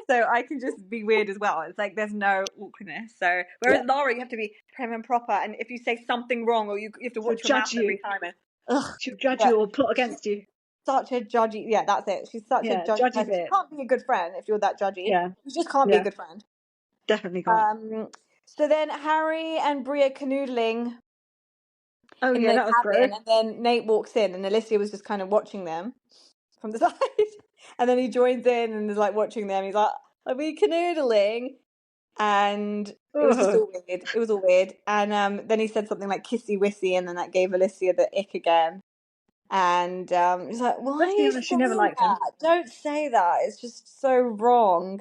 Yeah, so I can just be weird as well. It's like there's no awkwardness. So yeah. whereas Lara, you have to be prim and proper, and if you say something wrong, or you have to She'll watch your mouth judge every you. time, and ugh, She'll judge yeah, you or plot against you. such a judgy. Yeah, that's it. She's such a Yeah, judgy judgy person. She bit. can't be a good friend if you're that judgy. Yeah, You just can't be a yeah, good friend. definitely can't. So then Harry and Bri are canoodling Oh in yeah, the that was cabin, gross. and then Nate walks in, and Alicia was just kind of watching them from the side, and then he joins in and is like watching them. He's like, "Are we canoodling?" And it was just Ugh. all weird. It was all weird. And then he said something like "kissy wissy," and then that gave Alicia the ick again. And he's like, "Why are Let's be you honest, she never saying liked him. that? Don't say that. It's just so wrong."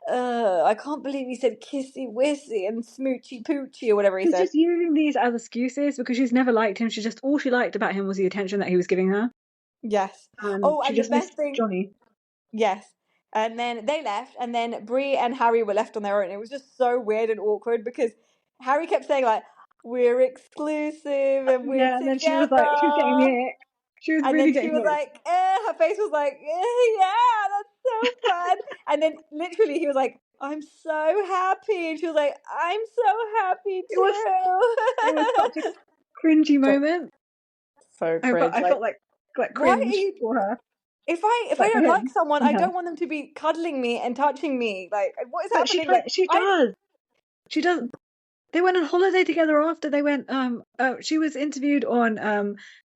I can't believe he said kissy wissy and smoochy poochie or whatever he She's said. just using these as excuses because she's never liked him. All she liked about him was the attention that he was giving her. Yes. And Oh, she and the just best missed thing, Johnny. yes. And then they left, and then Bri and Harry were left on their own. It was just so weird and awkward because Harry kept saying like, "We're exclusive and we're Yeah, and then she was like, she was getting together." the ick. She was And really then she getting was the ick. like, her face was like, yeah, that's so fun. And then literally he was like, "I'm so happy." And she was like, "I'm so happy It was too." such a cringy moment. So cringe. I Like, felt like why are cringe you for her. if I Like for don't like him. someone, I Yeah. don't want them to be cuddling me and touching me. Like, what is But happening? Like, she does. She does. They went on holiday together after they went. She was interviewed on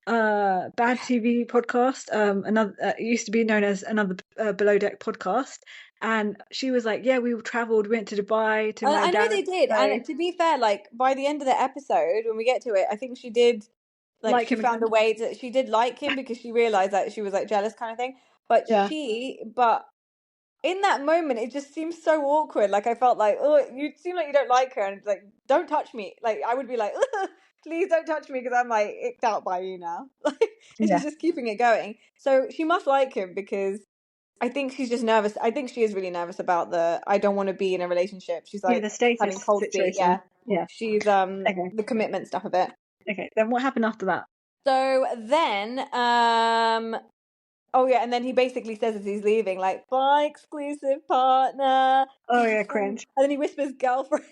Bad TV podcast. Another it used to be known as another Below Deck podcast, and she was like, "Yeah, we travelled, went to Dubai to my I know they dad's did. place." And to be fair, like by the end of the episode, when we get to it, I think she did like Like she him found again. a way to she did like him because she realized that she was like jealous kind of thing. But Yeah, in that moment it just seems so awkward. Like I felt like, oh, you seem like you don't like her, and like, don't touch me. Like I would be like, please don't touch me because I'm like icked out by you now. Like, and yeah, she's just keeping it going. So she must like him because I think she's just nervous. I think she is really nervous about I don't want to be in a relationship. She's yeah. like The having status cold feet. situation. Yeah. Yeah. She's Okay. the commitment stuff of it. Okay. Then what happened after that? So then oh yeah, and then he basically says as he's leaving, like, "Bye, exclusive partner." Oh yeah, And cringe. then he whispers girlfriend.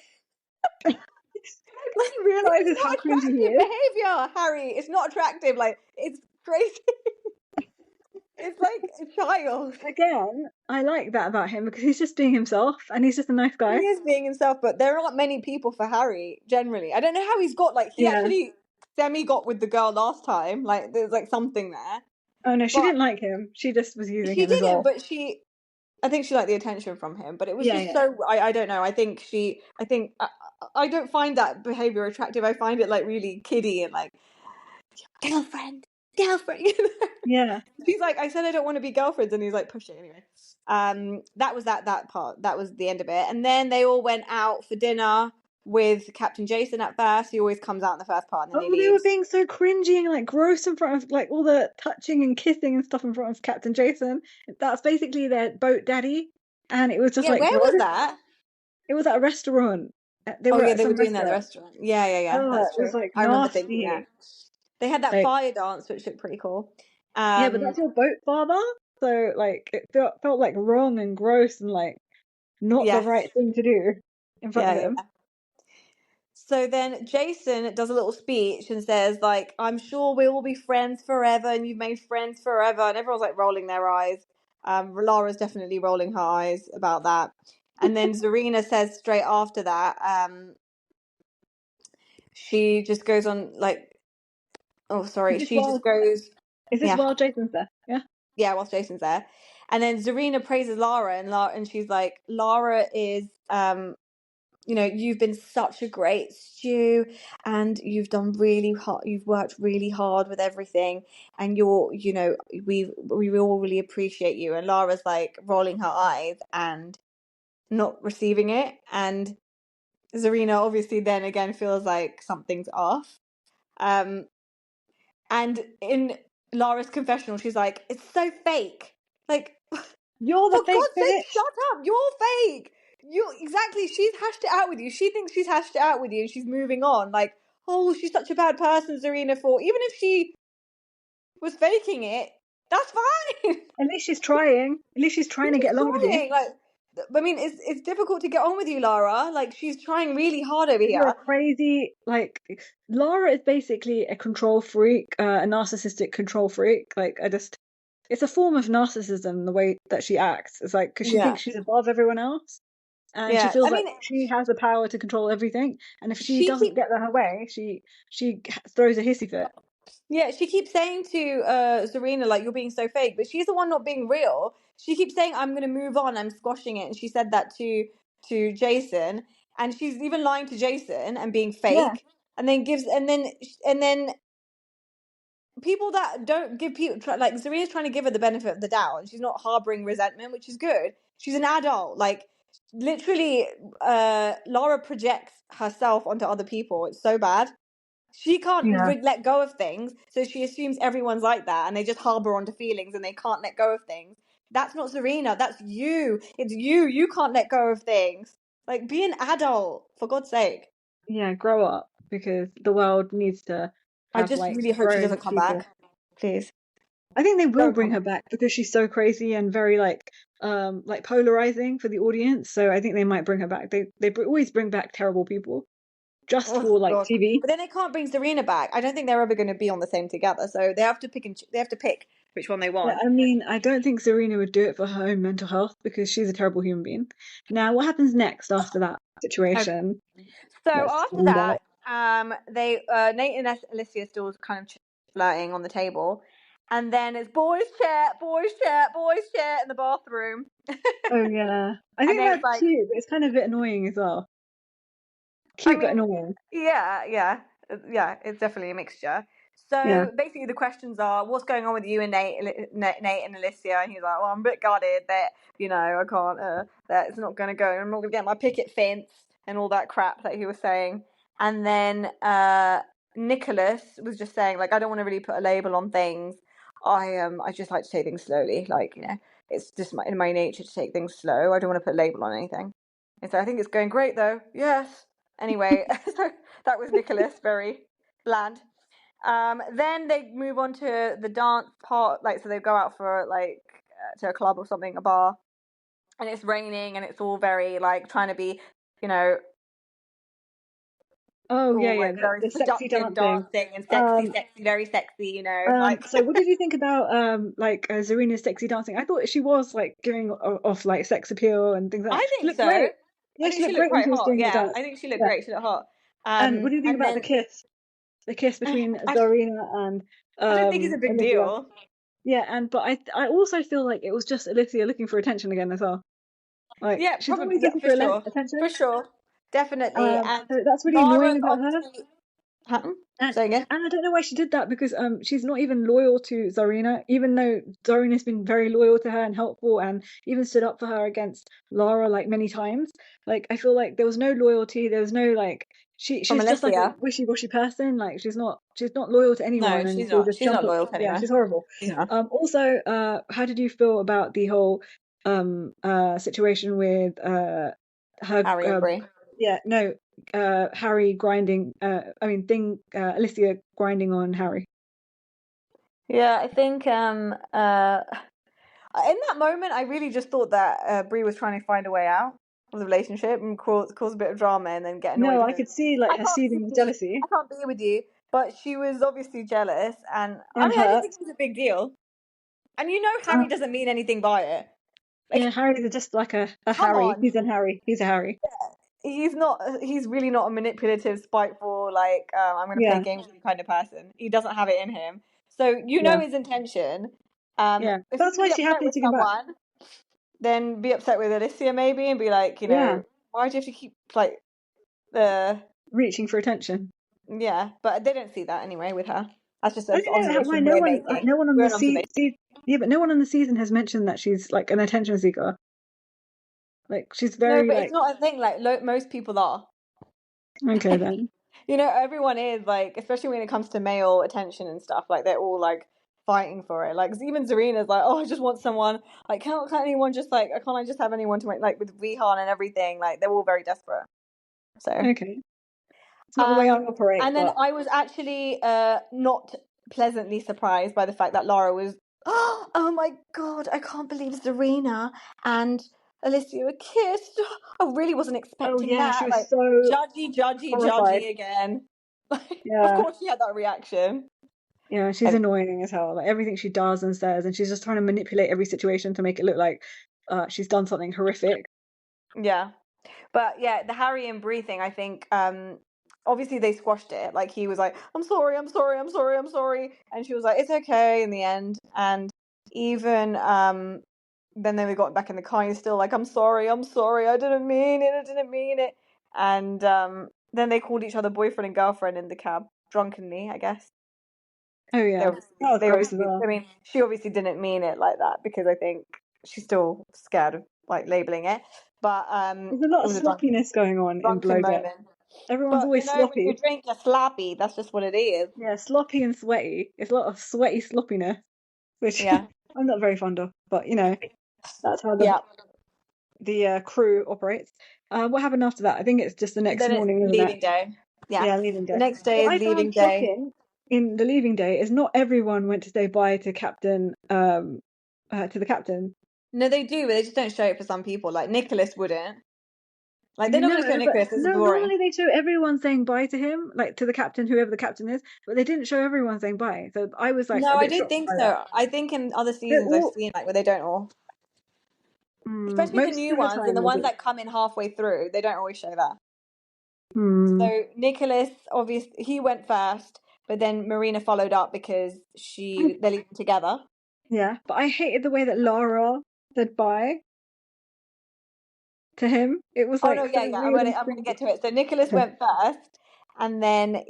Like, He this is realizes how not cringy he attractive is. behavior, Harry. It's not attractive. Like, it's crazy. It's like a child. Again, I like that about him because he's just being himself and he's just a nice He guy. is being himself, but there aren't many people for Harry generally. I don't know how he's got like he Yeah. actually semi got with the girl last time. Like there's like something there, Oh no, she but didn't like him. She just was using she him as didn't. well. But I think she liked the attention from him. But it was Yeah, just yeah. so I don't know. I don't find that behavior attractive. I find it like really kiddie and like girlfriend. You know? Yeah. He's like, I said I don't want to be girlfriends, and he's like pushing anyway. That was that part. That was the end of it. And then they all went out for dinner with Captain Jason at first. He always comes out in the first part and then he Oh, they were leaves. being so cringy and like gross in front of like all the touching and kissing and stuff in front of Captain Jason. That's basically their boat daddy, and it was just Yeah, like where gross. was that? It was at a restaurant. They Oh were yeah, at they were some doing that at the restaurant. restaurant. Yeah, Oh, that's it was true. like I remember thinking that. nasty. They had that Like, fire dance, which looked pretty cool. yeah, but that's your boat father. So like it felt like wrong and gross and like not the Yes. right thing to do in front of Yeah. him. So then Jason does a little speech and says, like, "I'm sure we will be friends forever, and you've made friends forever." And everyone's like rolling their eyes. Lara's definitely rolling her eyes about that. And then Tzarina says straight after that, she just goes on like, oh sorry, she just goes, Is this yeah, while Jason's there? Yeah. yeah, whilst Jason's there. And then Tzarina praises Lara, and she's like, Lara is you've been such a great stew, and you've done really hard. You've worked really hard with everything, and we all really appreciate you. And Lara's like rolling her eyes and not receiving it, and Tzarina obviously then again feels like something's off. And in Lara's confessional, she's like, "It's so fake. Like, You're for the fake God's sake, bitch. shut up. You're fake. Exactly. She's hashed it out with you. She thinks she's hashed it out with you and she's moving on. Like, oh, she's such a bad person, Tzarina, for even if she was faking it, that's fine. At least she's trying. At least she's trying to get along with you. Like, I mean, it's difficult to get on with you, Lara. Like, she's trying really hard over You're here. a crazy, like, Lara is basically a control freak, a narcissistic control freak. Like, it's a form of narcissism, the way that she acts. It's like, because she thinks she's above everyone else. And she feels like she has the power to control everything. And if she doesn't get her way, she throws a hissy fit. Yeah, she keeps saying to Tzarina, like, you're being so fake, but she's the one not being real. She keeps saying, I'm going to move on, I'm squashing it. And she said that to Jason. And she's even lying to Jason and being fake. Yeah. And then people that don't give people, like, Zarina's trying to give her the benefit of the doubt. And she's not harboring resentment, which is good. She's an adult. Like, literally, Lara projects herself onto other people. It's so bad. She can't let go of things, so she assumes everyone's like that, and they just harbor onto feelings, and they can't let go of things. That's not Tzarina. That's you. It's you. You can't let go of things. Like, be an adult, for God's sake. Yeah, grow up, because the world needs to have, I just really hope she doesn't come back. Please. I think they will bring her back because she's so crazy and very like polarizing for the audience. So I think they might bring her back. They always bring back terrible people. Just for like God. TV. But then they can't bring Tzarina back. I don't think they're ever going to be on the same together. So they have to pick which one they want. Yeah, I mean, I don't think Tzarina would do it for her own mental health because she's a terrible human being. Now, what happens next after that situation? Okay. So after that, Nate and Alicia are still kind of flirting on the table, and then it's boys chat in the bathroom. Oh yeah, I think that's like, cute, but it's kind of a bit annoying as well. Cute but annoying. Yeah, it's definitely a mixture. So basically, the questions are, what's going on with you and Nate and Alicia? And he's like, well, I'm a bit gutted that I can't. That it's not going to go. I'm not going to get my picket fence and all that crap that he was saying. And then Nicholas was just saying, like, I don't want to really put a label on things. I just like to take things slowly. Like, it's just in my nature to take things slow. I don't want to put a label on anything. And so I think it's going great though. Yes. Anyway, so that was Nicholas, very bland. Then they move on to the dance part, like, so they go out for to a club or something, a bar, and it's raining and it's all very like trying to be, very sexy dancing and sexy, very sexy, So what did you think about Tzarina's sexy dancing? I thought she was like giving off like sex appeal and things like that. I think so. Great. Yeah, she looked great when she was doing the dance. I think she looked great. She looked hot. And what do you think about the kiss? The kiss between Tzarina and I don't think it's a big deal. Yeah, but I also feel like it was just Alicia looking for attention again as well. Like, yeah, she's always looking for attention. For sure, definitely. And so that's really annoying about her. And I don't know why she did that because she's not even loyal to Tzarina, even though Tzarina's been very loyal to her and helpful and even stood up for her against Lara like many times. Like, I feel like there was no loyalty, there was no like she's just like a wishy-washy person. Like, she's not loyal to anyone. No, she's not. She's not loyal to anyone. Yeah, she's horrible. Yeah. Also, how did you feel about the whole situation with her Harry and Brit? Yeah, no. Harry grinding Alicia grinding on Harry. Yeah, I think in that moment I really just thought that Brie was trying to find a way out of the relationship and cause a bit of drama and then get annoyed. No, I could see like her seething with jealousy. I can't be with you, but she was obviously jealous, and I didn't think it was a big deal. And Harry doesn't mean anything by it. Like, yeah, Harry's just like a Harry. He's a Harry. He's a Harry. Yeah. He's really not a manipulative, spiteful, like, I'm going to play games with you kind of person. He doesn't have it in him. So, his intention. If that's why she's happy to come back. Then be upset with Alicia maybe and be like, why do you have to keep, like, reaching for attention. Yeah, but they don't see that anyway with her. That's just I an don't know why observation we're making. no one on We're the an observation. yeah, but no one on the season has mentioned that she's like an attention seeker. Like she's No, very but like it's not a thing. Like most people are. okay then. You know, everyone is like, especially when it comes to male attention and stuff. Like they're all like fighting for it. Like even Tzarina's like, oh, I just want someone. Like, can't anyone just like, can't I just have anyone to make like with Rihan and everything? Like they're all very desperate. So Okay. It's not the way I operate, and then but I was actually not pleasantly surprised by the fact that Lara was, oh my god, I can't believe Tzarina and Alicia were kissed. I really wasn't oh expecting yeah, she that. was Like so horrified. judgy again. Like, of Yeah. course she had that reaction. Yeah, she's And annoying as hell. Like everything she does and says, and she's just trying to manipulate every situation to make it look like she's done something horrific. yeah, but yeah, the Harry and Bree thing, I think, obviously they squashed it. Like he was like, I'm sorry, I'm sorry, I'm sorry, I'm sorry, and she was like, it's okay in the end. And even then we got back in the car and he's still like, I'm sorry, I didn't mean it, I didn't mean it. And then they called each other boyfriend and girlfriend in the cab drunkenly, I guess. Oh yeah, that was gross as well. I mean, she obviously didn't mean it like that because I think she's still scared of like labeling it. But There's a lot it of was a sloppiness going on in drunken Below Deck. moment. Everyone's But you always know, when you sloppy. drink, you're slappy. That's just what it is. Yeah, sloppy and sweaty. It's a lot of sweaty sloppiness, which Yeah. I'm not very fond of. But you know, that's how Yeah. the crew operates. What happened after that? I think it's just the next Then it's morning, isn't leaving it? day. Yeah. Yeah, leaving The day. next day What is I leaving found day. shocking in the leaving day is not everyone went to say bye to Captain to the captain. No, they do, but they just don't show it for some people. Like Nicholas wouldn't. Like they're not No, going to show but Nicholas. This is no, boring. normally they show everyone saying bye to him, like to the captain, whoever the captain is, but they didn't show everyone saying bye. So I was like No, a I bit don't shocked think by that. so. I think in other They're seasons I've all seen like where they don't all. Especially the most new of the ones and time the they ones do. that come in halfway through, they don't always show that. Hmm. So Nicholas, obviously, he went first, but then Marina followed up because they're leaving together. Yeah, but I hated the way that Lara said bye to him. It was Oh like no, so yeah, yeah. weird and I'm gonna creepy. get to it. So Nicholas Okay. went first, and then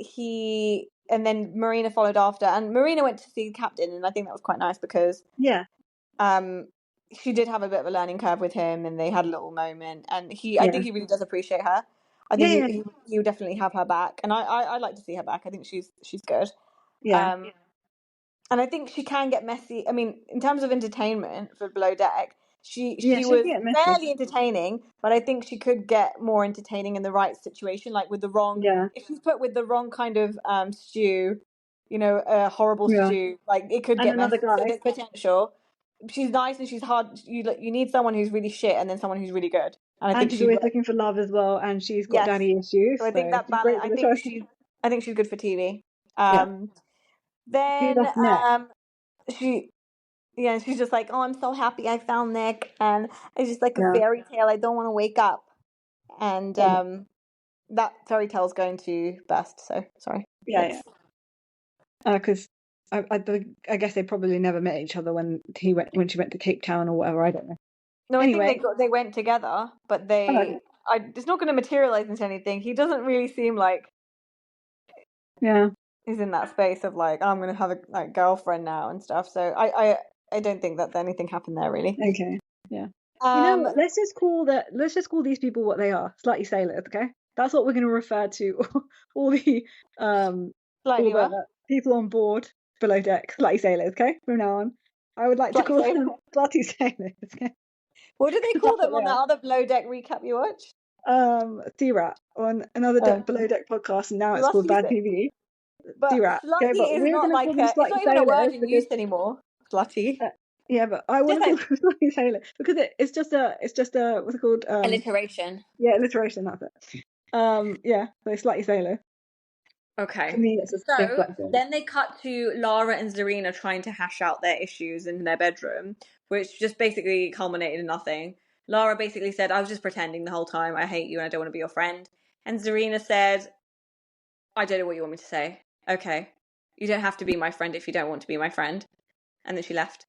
Marina followed after, and Marina went to see the captain, and I think that was quite nice because Yeah, she did have a bit of a learning curve with him, and they had a little moment, and I yeah, think he really does appreciate her. I yeah, think yeah, he would definitely have her back, and I like to see her back. I think she's good. yeah. And I think she can get messy. I mean, in terms of entertainment for Below Deck, Yeah, she she was can get messy. fairly entertaining, but I think she could get more entertaining in the right situation, like with the wrong. Yeah, If she's put with the wrong kind of stew, you know, a horrible yeah. stew, like it could And get another messy. So guy. there's potential. She's nice and she's hard. You need someone who's really shit and then someone who's really good. And I And think she's she'd always work. looking for love as well, and she's got Yes. daddy issues, So I think so that she's balance. great for the show. I think she's good for TV. Yeah. Who's Then off next? she yeah, she's just like, oh, I'm so happy I found Nick, and it's just like a Yeah, fairy tale. I don't want to wake up, and yeah, that fairy tale's going to burst. So sorry, yeah, next. yeah. Because I guess they probably never met each other when she went to Cape Town or whatever. I don't know. No, I think Anyway, they went together, but okay. it's not going to materialize into anything. He doesn't really seem like Yeah. he's in that space of like, oh, I'm going to have a like girlfriend now and stuff. So I don't think that anything happened there really. Okay. Yeah. You know what? Let's just call these people what they are, slutty sailors. Okay, that's what we're going to refer to all the Slightly what? people on board Below Deck, slutty sailors. Okay, from now on, I would like to Slightly call sailor. them slutty sailors. Okay, What do they 'cause call that's what them on they that other Below Deck recap you watch? are. D-Rat on another Below Deck podcast, and now it's called Slutty. Bad TV. But D-Rat. Okay, slutty but is we're not going to like call them it's not slutty even a word sailors in because use anymore. Slutty. yeah, but I want Just to call like them slutty sailor because it's just a what's it called alliteration. yeah, alliteration, that's it. Yeah, so slutty sailor. Okay. For me, it's a big So black thing. then they cut to Lara and Tzarina trying to hash out their issues in their bedroom, which just basically culminated in nothing. Lara basically said, I was just pretending the whole time. I hate you and I don't want to be your friend. And Tzarina said, I don't know what you want me to say. Okay. You don't have to be my friend if you don't want to be my friend. And then she left.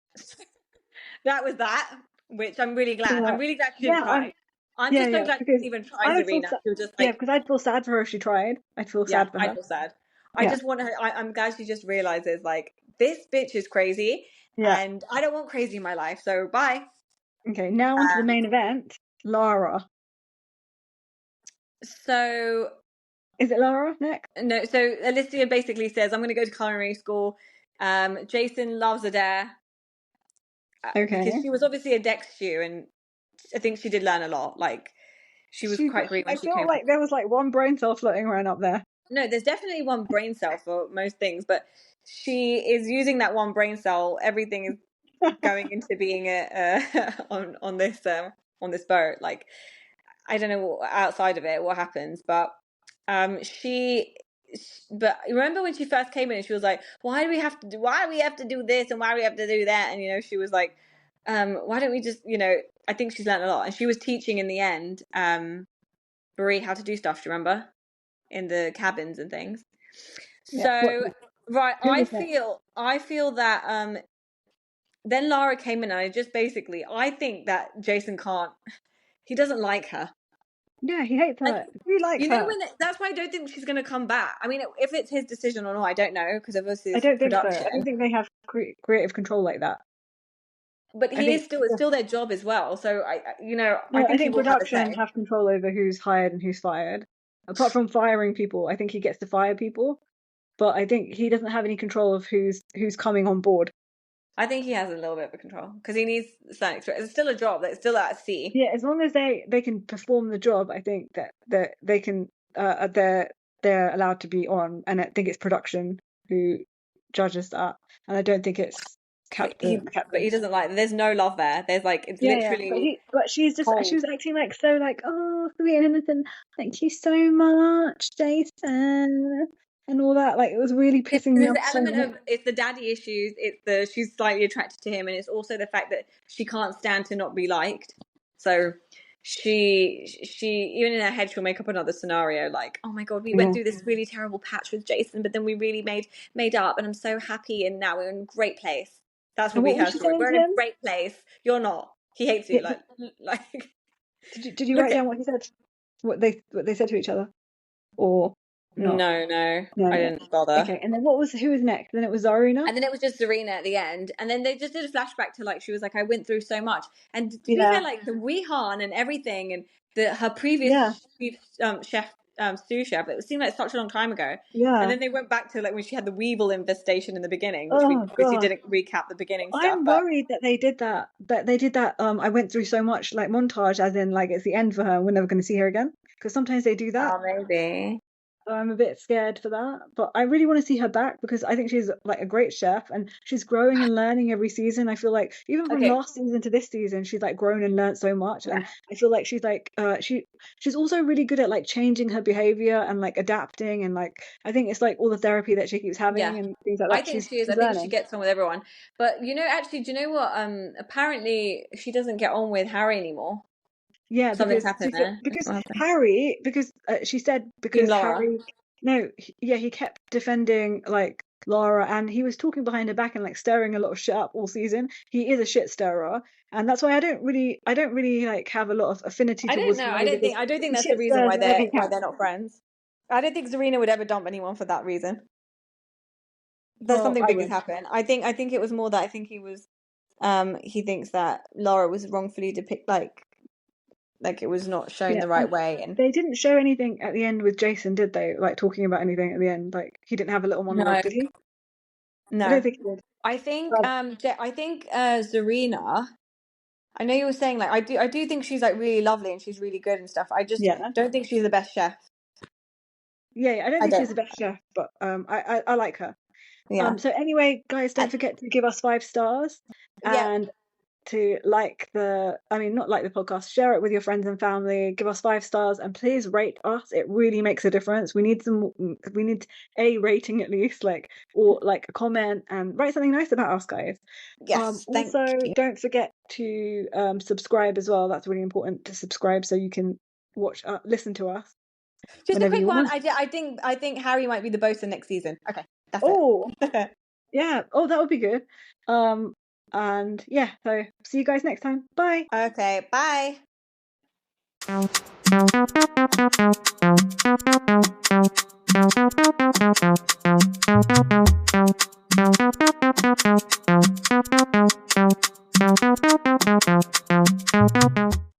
That was that, which I'm really glad. Yeah, I'm really glad she yeah, didn't cry. I'm just so glad she because didn't even try I would feel Tzarina. She was just like, because I'd feel sad for her if she tried. I'd feel yeah, sad for I her. feel sad. I Yeah. just want her. I'm glad she just realizes like this bitch is crazy, Yeah. and I don't want crazy in my life. So bye. Okay, now on to the main event. Lara. So Is it Lara next? no, so Alicia basically says, I'm going to go to culinary school. Jason loves Adair because Okay. she was obviously a Dex stew, and I think she did learn a lot. Like, she was quite great when I she feel came from. like there was like one brain cell floating around up there. No, there's definitely one brain cell for most things, but she is using that one brain cell. Everything is going into being on this boat. Like, I don't know outside of it what happens, but but remember when she first came in and she was like, why do we have to do this and why do we have to do that? And she was like, why don't we just, I think she's learned a lot, and she was teaching in the end Brit how to do stuff, do you remember, in the cabins and things. Yeah. So right, Who I was that? feel that then Lara came in, and I think that Jason he doesn't like her. Yeah, he hates her. Who likes her? That's why I don't think she's going to come back. I mean, if it's his decision or not, I don't know, because obviously I it's don't think so. production. I don't think they have creative control like that. But it's still their job as well. So I think he will have a production say. have control over who's hired and who's fired. Apart from firing people, I think he gets to fire people, but I think he doesn't have any control of who's coming on board. I think he has a little bit of control because he needs certain experience. It's still a job that's still at sea. Yeah, as long as they can perform the job, I think that they can they're allowed to be on, and I think it's production who judges that, and I don't think it's captain. But he doesn't like. There's no love there. There's like it's literally. But she was acting like so like, oh, sweet and innocent. Thank you so much, Jason, and all that. Like, it was really pissing me There's off the so element much. of it's the daddy issues. It's she's slightly attracted to him, and it's also the fact that she can't stand to not be liked. So she even in her head she'll make up another scenario like, oh my god, we went through this really terrible patch with Jason, but then we really made up, and I'm so happy, and now we're in a great place. That's what we heard. We're in a great place. You're not. He hates you. Like. Did you write down what he said? What they said to each other, or not? No, I didn't bother. Okay, and then who was next? Then it was Tzarina, and then it was just Tzarina at the end, and then they just did a flashback to like she was like, I went through so much, and to be fair, like the Wuhan and everything, and her previous chef, sous chef, it seemed like such a long time ago. Yeah. And then they went back to like when she had the weevil infestation in the beginning, which we obviously didn't recap the beginning stuff. I'm worried that they did that. I went through so much like montage, as in like it's the end for her and we're never going to see her again. Because sometimes they do that. Oh, maybe. So I'm a bit scared for that, but I really want to see her back because I think she's like a great chef and she's growing and learning every season. I feel like even from last season to this season, she's like grown and learned so much, and I feel like she's like she's also really good at like changing her behavior and like adapting, and like I think it's like all the therapy that she keeps having and things like that. I think she is. I think she gets on with everyone. But actually, do you know what? Apparently she doesn't get on with Harry anymore. Yeah, something's happened there. Harry, she said Harry, he kept defending like Lara, and he was talking behind her back and like stirring a lot of shit up all season. He is a shit stirrer, and that's why I don't really like have a lot of affinity towards him. I don't think that's the reason why they're not friends. I don't think Tzarina would ever dump anyone for that reason. There's something big has happened. I think it was more that I think he was he thinks that Lara was wrongfully depicted, like it was not shown the right way. And they didn't show anything at the end with Jason, did they? Like talking about anything at the end? Like he didn't have a little monologue, did he? No, I don't think he did. I think Tzarina. I know you were saying like I do think she's like really lovely and she's really good and stuff. I just don't think she's the best chef. Yeah, I don't think she's the best chef, but I like her. Yeah. So anyway, guys, don't forget to give us 5 stars and to not like the podcast, share it with your friends and family, give us 5 stars, and please rate us. It really makes a difference. We need a rating at least, or a comment, and write something nice about us, guys. Yes. Also, don't forget to subscribe as well. That's really important to subscribe so you can listen to us. Just a quick one. I think Harry might be the bosun next season. Okay, that's it. Yeah. Oh, that would be good. And so see you guys next time. Bye. Okay, bye.